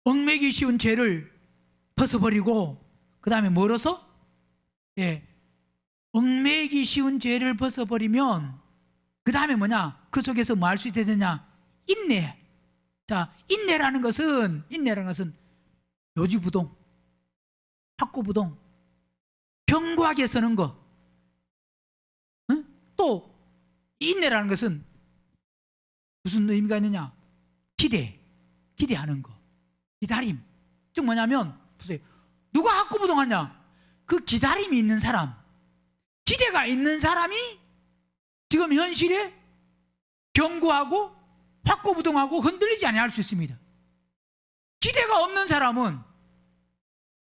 A: 얽매이기 쉬운 죄를 벗어버리고 그 다음에 멀어서, 얽매이기 쉬운 죄를 벗어버리면 그 다음에 뭐냐, 그 속에서 뭐 할 수 있느냐, 인내. 자, 인내라는 것은 요지부동, 확고부동, 견고하게 서는 것. 응? 또 인내라는 것은 무슨 의미가 있느냐? 기대하는 거, 기다림. 즉 뭐냐면 보세요. 누가 확고부동하냐? 그 기다림이 있는 사람, 기대가 있는 사람이 지금 현실에 견고하고 확고부동하고 흔들리지 아니할 수 있습니다. 기대가 없는 사람은,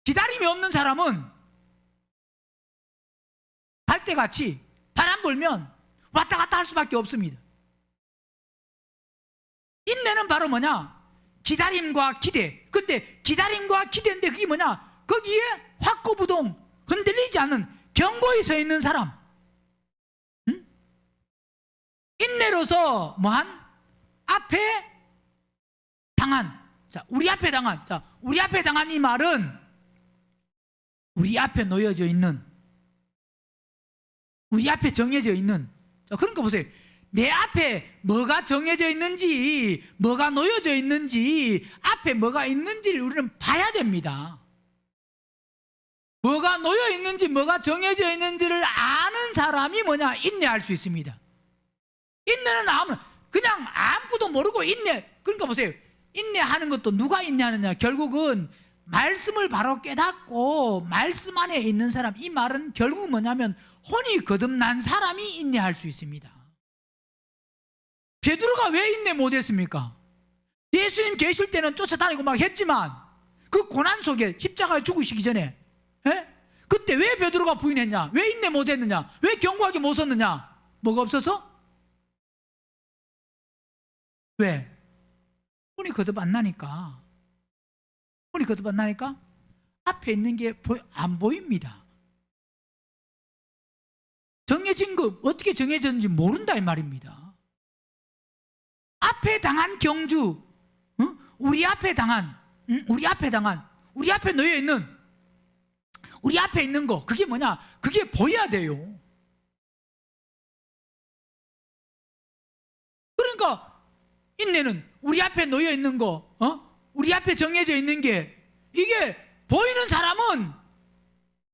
A: 기다림이 없는 사람은 갈대같이 바람 불면 왔다 갔다 할 수밖에 없습니다. 인내는 바로 뭐냐? 기다림과 기대. 근데 기다림과 기대인데 그게 뭐냐? 거기에 확고부동, 흔들리지 않는 견고히 서 있는 사람. 응? 인내로서 뭐한? 앞에 당한. 자, 우리 앞에 당한. 자, 우리 앞에 당한 이 말은 우리 앞에 놓여져 있는, 우리 앞에 정해져 있는. 자, 그러니까 보세요. 내 앞에 뭐가 정해져 있는지, 뭐가 놓여져 있는지, 앞에 뭐가 있는지를 우리는 봐야 됩니다. 뭐가 놓여 있는지, 뭐가 정해져 있는지를 아는 사람이 뭐냐? 인내할 수 있습니다. 인내는 그냥 아무것도 모르고 그러니까 보세요. 인내하는 것도 누가 인내하느냐? 결국은 말씀을 바로 깨닫고 말씀 안에 있는 사람. 이 말은 결국 뭐냐면 혼이 거듭난 사람이 인내할 수 있습니다. 베드로가 왜 인내 못했습니까? 예수님 계실 때는 쫓아다니고 막 했지만 그 고난 속에 십자가에 죽으시기 전에 그때 왜 베드로가 부인했냐? 왜 인내 못했느냐? 왜 견고하게 못 섰느냐? 뭐가 없어서? 왜? 혼이 거듭 안 나니까. 혼이 거듭 안 나니까 앞에 있는 게 안 보입니다. 정해진 거 어떻게 정해졌는지 모른다 이 말입니다. 앞에 당한 경주, 우리 앞에 당한, 우리 앞에 놓여 있는, 우리 앞에 있는 거, 그게 뭐냐? 그게 보여야 돼요. 그러니까 인내는 우리 앞에 놓여 있는 거, 우리 앞에 정해져 있는 게 이게 보이는 사람은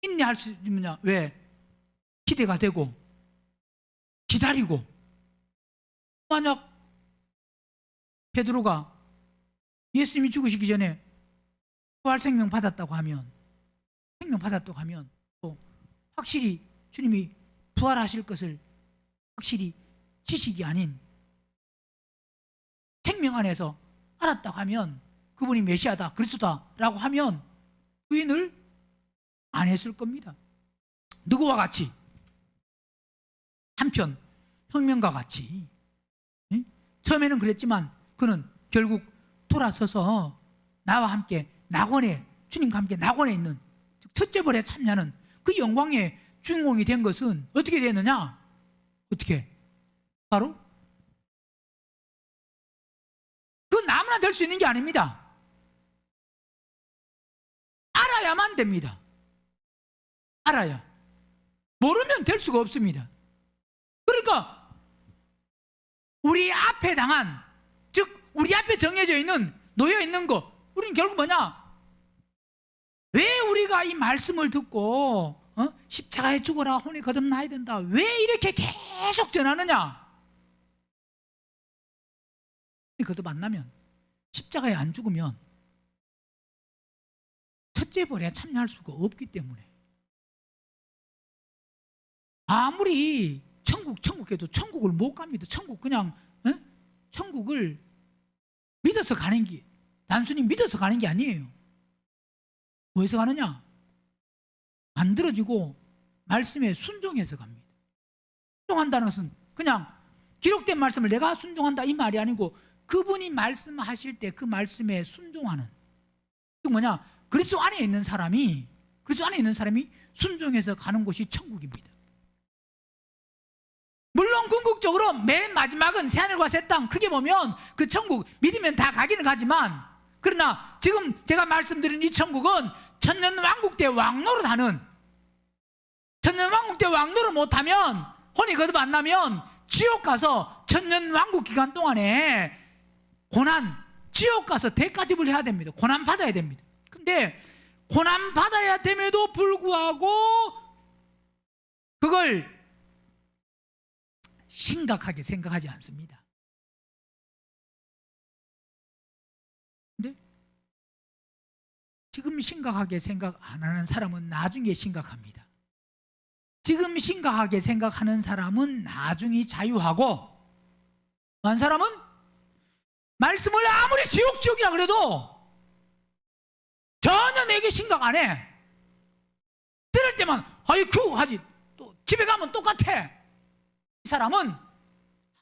A: 인내할 수 있느냐? 왜? 기대가 되고 기다리고. 만약 베드로가 예수님이 죽으시기 전에 부활 생명 받았다고 하면, 또 확실히 주님이 부활하실 것을 확실히 지식이 아닌 생명 안에서 알았다고 하면, 그분이 메시아다, 그리스도다라고 하면 부인을 안 했을 겁니다. 누구와 같이? 한편 혁명과 같이. 처음에는 그랬지만 그는 결국 돌아서서 나와 함께 낙원에, 주님과 함께 낙원에 있는 첫째 벌에 참여하는 그 영광의 주인공이 된 것은 어떻게 되느냐? 어떻게? 바로 그 아무나 될 수 있는 게 아닙니다. 알아야만 됩니다. 알아야. 모르면 될 수가 없습니다. 그러니까 우리 앞에 당한, 즉 우리 앞에 정해져 있는, 놓여 있는 거, 우리는 결국 뭐냐? 왜 우리가 이 말씀을 듣고 십자가에 죽어라, 혼이 거듭나야 된다, 왜 이렇게 계속 전하느냐? 거듭 안 나면, 십자가에 안 죽으면 첫째 벌에 참여할 수가 없기 때문에. 아무리 천국해도 천국을 못 갑니다. 천국 그냥 천국을 믿어서 가는 게, 단순히 믿어서 가는 게 아니에요. 뭐해서 가느냐? 만들어지고 말씀에 순종해서 갑니다. 순종한다는 것은 그냥 기록된 말씀을 내가 순종한다 이 말이 아니고, 그분이 말씀하실 때 그 말씀에 순종하는, 그 뭐냐? 그리스도 안에 있는 사람이 순종해서 가는 곳이 천국입니다. 물론 궁극적으로 맨 마지막은 새하늘과 새 땅, 크게 보면 그 천국 믿으면 다 가기는 가지만, 그러나 지금 제가 말씀드린 이 천국은 천년왕국 때 왕노릇하는, 천년왕국 때 왕노릇 못하면, 혼이 거듭 안 나면 지옥 가서 천년왕국 기간 동안에 고난, 지옥 가서 대가집을 해야 됩니다. 고난 받아야 됩니다. 근데 고난 받아야 됨에도 불구하고 그걸 심각하게 생각하지 않습니다. 근데 지금 심각하게 생각 안 하는 사람은 나중에 심각합니다. 지금 심각하게 생각하는 사람은 나중에 자유하고, 한 사람은 말씀을 아무리 지옥이라 그래도 전혀 내게 심각 안 해. 들을 때만 아이쿠 하지. 또 집에 가면 똑같아. 이 사람은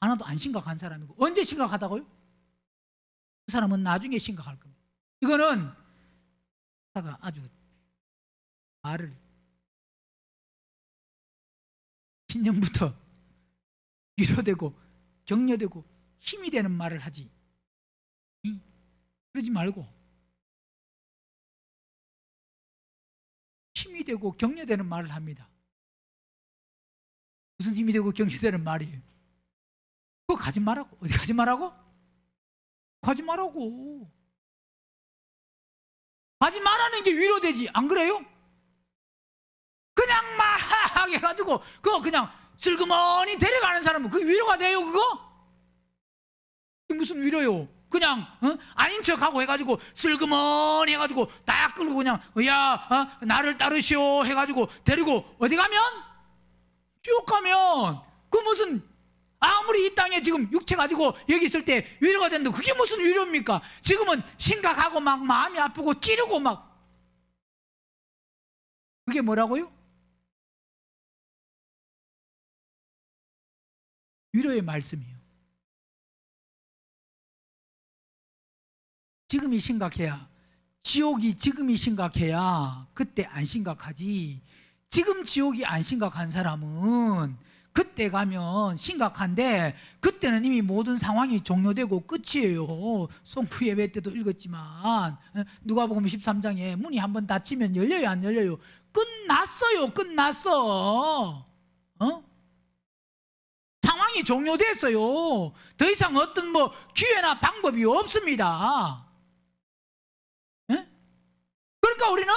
A: 하나도 안 심각한 사람이고, 언제 심각하다고요? 그 사람은 나중에 심각할 겁니다. 이거는 아주 말을 신년부터 위로되고 격려되고 힘이 되는 말을 하지, 그러지 말고 힘이 되고 격려되는 말을 합니다. 무슨 힘이 되고 격려되는 말이에요? 그거 가지 말라고. 어디 가지 말라고? 가지 말라고. 가지 말라는 게 위로되지, 안 그래요? 그냥 막 해가지고 그거 그냥 슬그머니 데려가는 사람은 그게 위로가 돼요? 그거? 그게 무슨 위로요? 그냥 아닌 척하고 해가지고 슬그머니 해가지고 딱 끌고 그냥 야 나를 따르시오 해가지고 데리고 어디 가면? 쭉 가면 그 무슨, 아무리 이 땅에 지금 육체 가지고 여기 있을 때 위로가 된다고 그게 무슨 위로입니까? 지금은 심각하고 막 마음이 아프고 찌르고 막, 그게 뭐라고요? 위로의 말씀이에요. 지금이 심각해야, 지옥이 지금이 심각해야 그때 안 심각하지. 지금 지옥이 안 심각한 사람은 그때 가면 심각한데, 그때는 이미 모든 상황이 종료되고 끝이에요. 송부 예배 때도 읽었지만 누가복음 13장에 문이 한번 닫히면 열려요, 안 열려요? 끝났어요. 끝났어. 상황이 종료됐어요. 더 이상 어떤 뭐 기회나 방법이 없습니다. 그러니까 우리는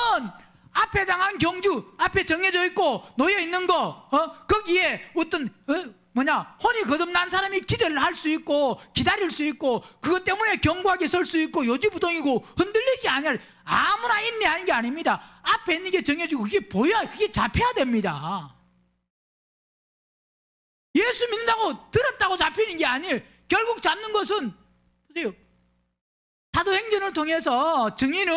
A: 앞에 당한 경주, 앞에 정해져 있고 놓여 있는 거, 거기에 어떤 혼이 거듭난 사람이 기대를 할 수 있고 기다릴 수 있고, 그것 때문에 견고하게 설 수 있고 요지부동이고 흔들리지 않을, 아무나 인내하는 게 아닙니다. 앞에 있는 게 정해지고 그게 보여야, 그게 잡혀야 됩니다. 예수 믿는다고 들었다고 잡히는 게 아니에요. 결국 잡는 것은, 보세요, 사도행전을 통해서 증인은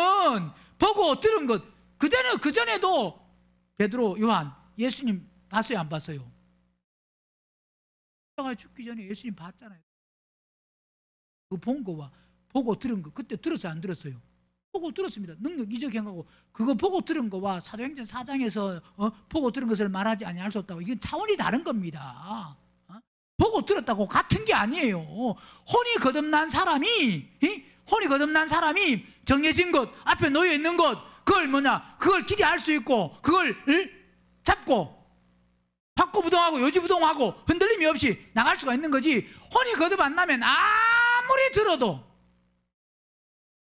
A: 보고 들은 것, 그전에도 베드로, 요한 예수님 봤어요, 안 봤어요? 죽기 전에 예수님 봤잖아요. 그 본 거와 보고 들은 거, 그때 들었어요, 안 들었어요? 보고 들었습니다. 능력 이적 행하고, 그거 보고 들은 거와 사도행전 4장에서 보고 들은 것을 말하지 아니할 수 없다고, 이건 차원이 다른 겁니다. 보고 들었다고 같은 게 아니에요. 혼이 거듭난 사람이 정해진 것, 앞에 놓여 있는 것, 그걸 기대할 수 있고, 그걸 잡고 확고부동하고 요지부동하고 흔들림이 없이 나갈 수가 있는 거지. 혼이 거듭 안 나면 아무리 들어도,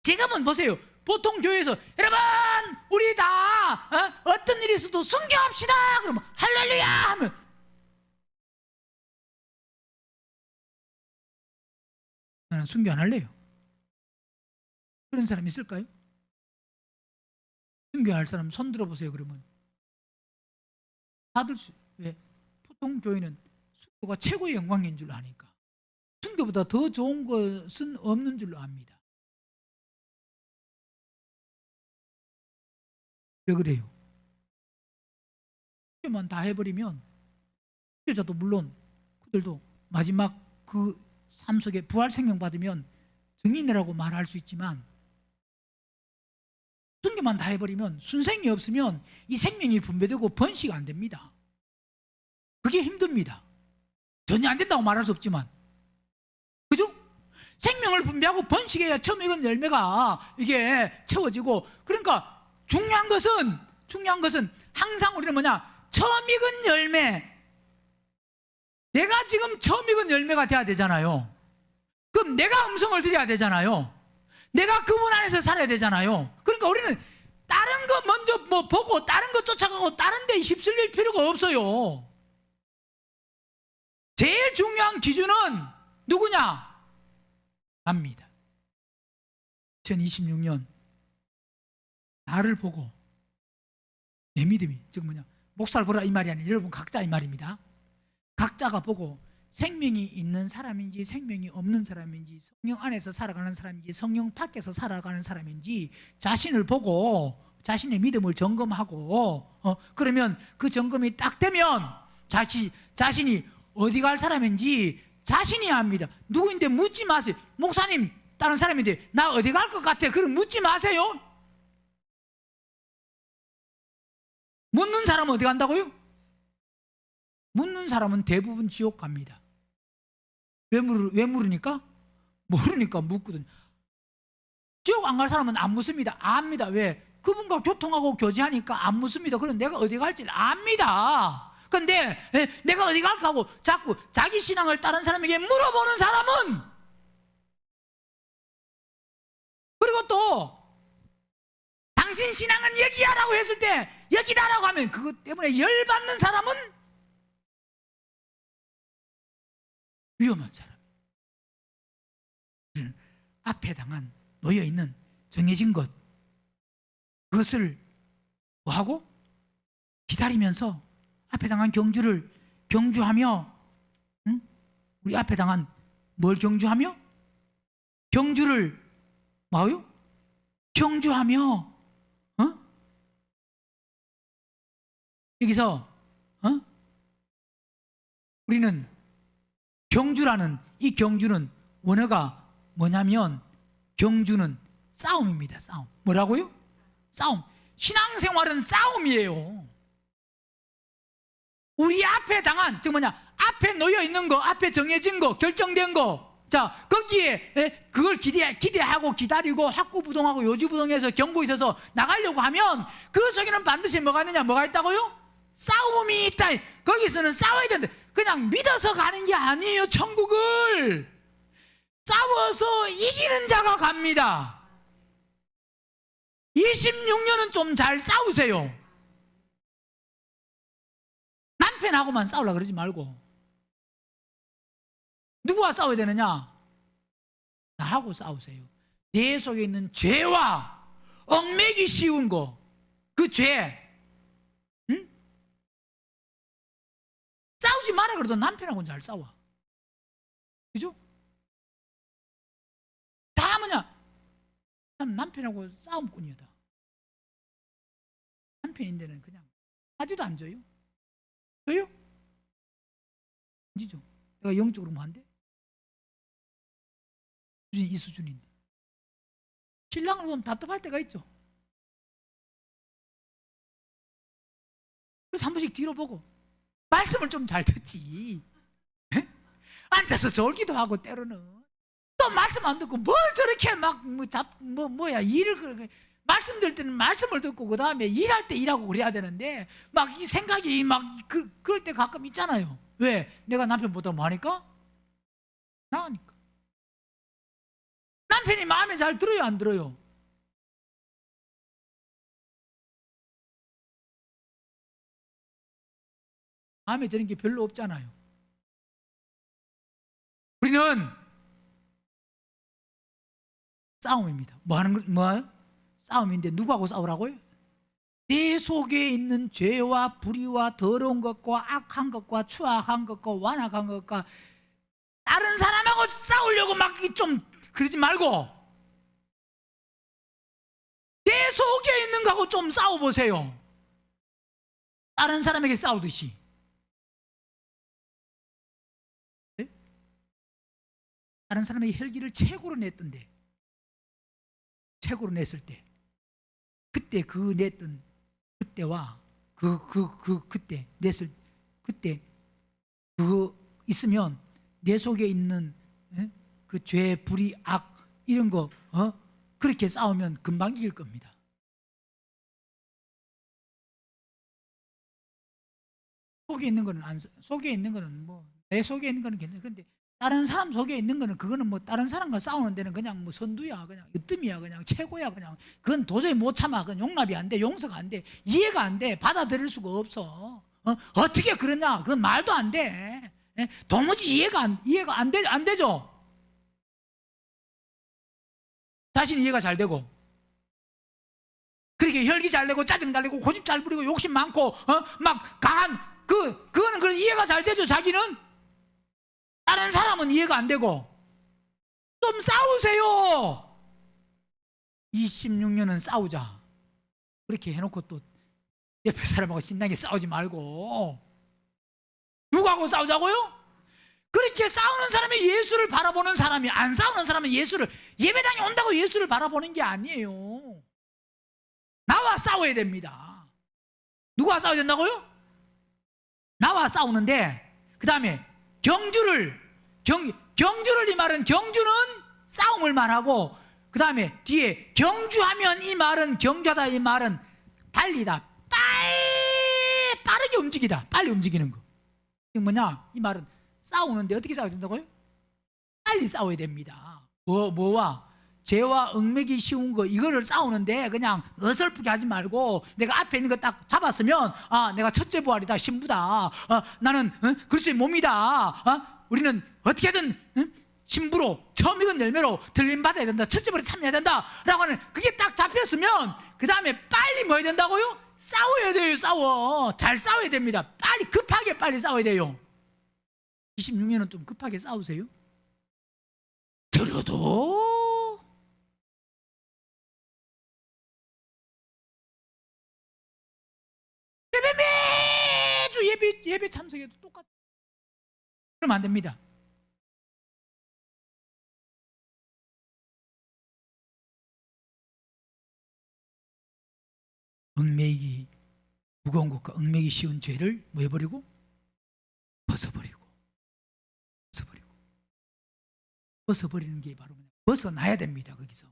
A: 지금은 보세요, 보통 교회에서 여러분 우리 다 어떤 일이 있어도 순교합시다 그러면 할렐루야 하면, 나는 순교 안 할래요. 그런 사람 있을까요? 순교할 사람 손 들어보세요. 그러면 받을 수, 왜? 보통 교회는 순교가 최고의 영광인 줄 아니까 순교보다 더 좋은 것은 없는 줄로 압니다. 왜 그래요? 순교만 다 해버리면, 순교자도 물론 그들도 마지막 그 삶 속에 부활 생명 받으면 증인이라고 말할 수 있지만, 순교만 다 해버리면, 순생이 없으면 이 생명이 분배되고 번식 안 됩니다. 그게 힘듭니다. 전혀 안 된다고 말할 수 없지만, 그죠? 생명을 분배하고 번식해야 처음 익은 열매가 이게 채워지고, 그러니까 중요한 것은 항상 우리는 뭐냐? 처음 익은 열매, 내가 지금 처음 익은 열매가 돼야 되잖아요. 그럼 내가 음성을 드려야 되잖아요. 내가 그분 안에서 살아야 되잖아요. 그러니까 우리는 다른 거 먼저 뭐 보고 다른 거 쫓아가고 다른 데 휩쓸릴 필요가 없어요. 제일 중요한 기준은 누구냐? 납니다. 2026년 나를 보고 내 믿음이, 즉 뭐냐, 목사를 보라 이 말이 아니라 여러분 각자 이 말입니다. 각자가 보고 생명이 있는 사람인지 생명이 없는 사람인지, 성령 안에서 살아가는 사람인지 성령 밖에서 살아가는 사람인지 자신을 보고 자신의 믿음을 점검하고 그러면 그 점검이 딱 되면 자신이 어디 갈 사람인지 자신이 압니다. 누구인데 묻지 마세요. 목사님 다른 사람인데 나 어디 갈 것 같아, 그럼 묻지 마세요. 묻는 사람은 어디 간다고요? 묻는 사람은 대부분 지옥 갑니다. 왜 물으니까? 모르니까 묻거든요. 지옥 안 갈 사람은 안 묻습니다. 압니다. 왜? 그분과 교통하고 교제하니까 안 묻습니다. 그럼 내가 어디 갈지를 압니다. 근데 내가 어디 갈까 하고 자꾸 자기 신앙을 다른 사람에게 물어보는 사람은, 그리고 또 당신 신앙은 여기야라고 했을 때 여기다라고 하면 그것 때문에 열받는 사람은 위험한 사람. 앞에 당한 놓여있는 정해진 것, 그것을 뭐하고? 기다리면서 앞에 당한 경주를 경주하며, 응? 우리 앞에 당한 뭘 경주하며? 경주를 뭐요? 경주하며, 여기서 우리는 경주라는 이 경주는 원어가 뭐냐면 경주는 싸움입니다. 싸움. 뭐라고요? 싸움. 신앙생활은 싸움이에요. 우리 앞에 당한, 즉 뭐냐, 앞에 놓여 있는 거, 앞에 정해진 거, 결정된 거, 자 거기에 그걸 기대하고 기다리고 확고부동하고 요지부동해서 경고 있어서 나가려고 하면 그 속에는 반드시 뭐가 있느냐? 뭐가 있다고요? 싸움이 있다. 거기서는 싸워야 된다. 그냥 믿어서 가는 게 아니에요. 천국을 싸워서 이기는 자가 갑니다. 26년은 좀 잘 싸우세요. 남편하고만 싸우려고 그러지 말고. 누구와 싸워야 되느냐? 나하고 싸우세요. 내 속에 있는 죄와 얽매기 씌운 거, 그 죄, 응? 싸우지 마라 그래도 남편하고는 잘 싸워. 그죠? 다 뭐냐? 남편하고 싸움꾼이다. 남편인데는 그냥 아주도 안 줘요. 줘요? 안 지죠. 내가 영적으로 뭐 안 돼? 이 수준인데. 신랑을 보면 답답할 때가 있죠. 그래서 한 번씩 뒤로 보고 말씀을 좀 잘 듣지. 에? 앉아서 졸기도 하고 때로는 또 말씀 안 듣고 뭘 저렇게 막 일을 그렇게 말씀 들 때는 말씀을 듣고 그 다음에 일할 때 일하고 그래야 되는데 막 이 생각이 막 그럴 때 가끔 있잖아요. 왜? 내가 남편보다 뭐 하니까? 나으니까. 남편이 마음에 잘 들어요, 안 들어요? 마음에 드는 게 별로 없잖아요. 우리는 싸움입니다. 싸움인데 누구하고 싸우라고요? 내 속에 있는 죄와 불의와 더러운 것과 악한 것과 추악한 것과 완악한 것과 다른 사람하고 싸우려고 막 좀 그러지 말고 내 속에 있는 거하고 좀 싸워보세요. 다른 사람에게 싸우듯이. 네? 다른 사람에게 혈기를 최고로 냈던데, 최고로 냈을 때 그때 그 냈던 그때와 그때 냈을 그때 그거 있으면 내 속에 있는 그 죄, 불의, 악 이런 거 그렇게 싸우면 금방 이길 겁니다. 속에 있는 거는 뭐 내 속에 있는 거는 괜찮아. 그런데 다른 사람 속에 있는 거는 그거는 뭐 다른 사람과 싸우는 데는 그냥 뭐 선두야, 그냥 으뜸이야, 그냥 최고야, 그냥 그건 도저히 못 참아. 그건 용납이 안 돼, 용서가 안 돼, 이해가 안 돼, 받아들일 수가 없어. 어떻게 그러냐? 그건 말도 안 돼. 예? 도무지 이해가 안 되죠. 자신이 이해가 잘 되고, 그렇게 혈기 잘 내고 짜증 잘 내고 고집 잘 부리고 욕심 많고 막 강한 그거는 그런 이해가 잘 되죠. 자기는. 다른 사람은 이해가 안 되고. 좀 싸우세요. 26년은 싸우자. 그렇게 해놓고 또 옆에 사람하고 신나게 싸우지 말고. 누구하고 싸우자고요? 그렇게 싸우는 사람이 예수를 바라보는 사람이, 안 싸우는 사람은 예수를, 예배당에 온다고 예수를 바라보는 게 아니에요. 나와 싸워야 됩니다. 누구와 싸워야 된다고요? 나와 싸우는데, 그 다음에 경주를 이 말은, 경주는 싸움을 말하고, 그 다음에 뒤에 경주하면 이 말은, 경주하다 이 말은 달리다, 빠르게 움직이다, 빨리 움직이는 거. 이게 뭐냐? 이 말은 싸우는데 어떻게 싸워야 된다고요? 빨리 싸워야 됩니다. 뭐와? 죄와 얽매기 쉬운 거, 이거를 싸우는데 그냥 어설프게 하지 말고, 내가 앞에 있는 거 딱 잡았으면, 아, 내가 첫째 부활이다, 신부다, 나는 그리스도의 몸이다, 우리는 어떻게든 신부로, 처음 익은 열매로 들림 받아야 된다, 첫째 부활에 참여해야 된다 라고 하는 그게 딱 잡혔으면, 그 다음에 빨리 뭐 해야 된다고요? 싸워야 돼요. 잘 싸워야 됩니다. 빨리, 급하게 빨리 싸워야 돼요. 26년은 좀 급하게 싸우세요. 들어도 매주 예배 참석해도 똑같아. 그러면 안 됩니다. 얽매이기 무거운 것과 얽매이기 쉬운 죄를 뭐 해버리고? 벗어버리는 게 바로 벗어나야 됩니다. 거기서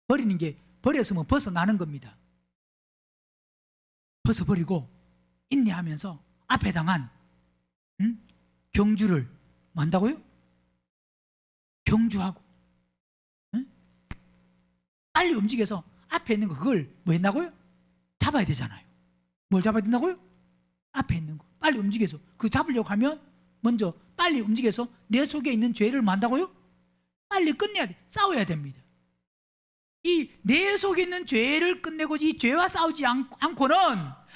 A: 버리는 게, 버렸으면 벗어나는 겁니다. 벗어버리고 인내하면서 앞에 당한 경주를 뭐 한다고요? 경주하고 빨리 움직여서 앞에 있는 거, 그걸 뭐 했나고요? 잡아야 되잖아요. 뭘 잡아야 된다고요? 앞에 있는 거 빨리 움직여서, 그 잡으려고 하면 먼저 빨리 움직여서 내 속에 있는 죄를 뭐 한다고요? 빨리 끝내야 돼. 싸워야 됩니다. 이 내 속에 있는 죄를 끝내고 이 죄와 싸우지 않고는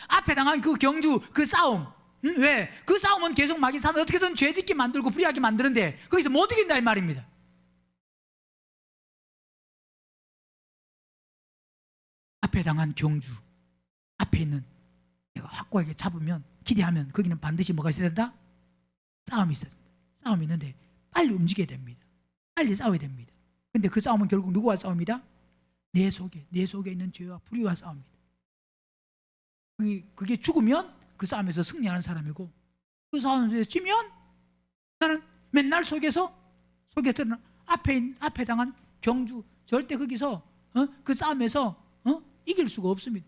A: 앞에 당한 그 경주, 그 싸움, 왜? 그 싸움은 계속 마귀 사는 어떻게든 죄 짓게 만들고 불의하게 만드는데 거기서 못 이긴다 이 말입니다. 앞에 당한 경주, 앞에 있는 내가 확고하게 잡으면, 기대하면 거기는 반드시 뭐가 있어야 된다? 싸움이 있어야 된다. 싸움이 있는데 빨리 움직여야 됩니다. 빨리 싸워야 됩니다. 근데 그 싸움은 결국 누구와 싸웁니다? 내 속에 있는 죄와 불의와 싸웁니다. 그게 죽으면 그 싸움에서 승리하는 사람이고, 그 싸움에서 지면 나는 맨날 속에 드러나 앞에 당한 경주, 절대 거기서 그 싸움에서 이길 수가 없습니다.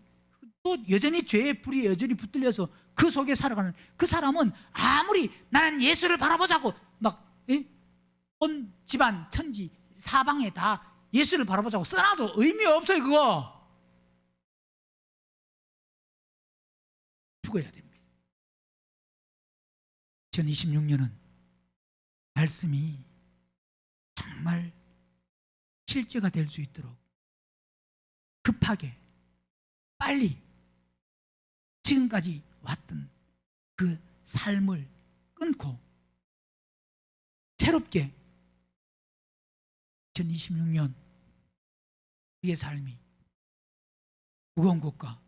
A: 또 여전히 죄의 불이 여전히 붙들려서 그 속에 살아가는 그 사람은, 아무리 나는 예수를 바라보자고 막 온 집안 천지 사방에 다 예수를 바라보자고 써놔도 의미 없어요. 그거 죽어야 됩니다. 2026년은 말씀이 정말 실제가 될 수 있도록 급하게 빨리 지금까지 왔던 그 삶을 끊고 새롭게 2026년 우리의 삶이 무거운 것과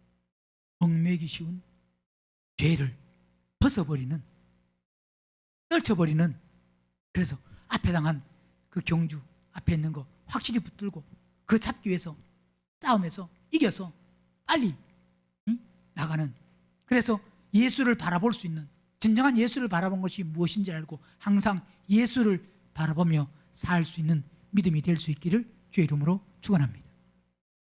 A: 얽매기 쉬운 죄를 벗어버리는, 떨쳐버리는, 그래서 앞에 당한 그 경주, 앞에 있는 거 확실히 붙들고 그 잡기 위해서 싸움에서 이겨서 빨리 나가는, 그래서 예수를 바라볼 수 있는, 진정한 예수를 바라본 것이 무엇인지 알고 항상 예수를 바라보며 살 수 있는 믿음이 될 수 있기를 주의 이름으로 축원합니다.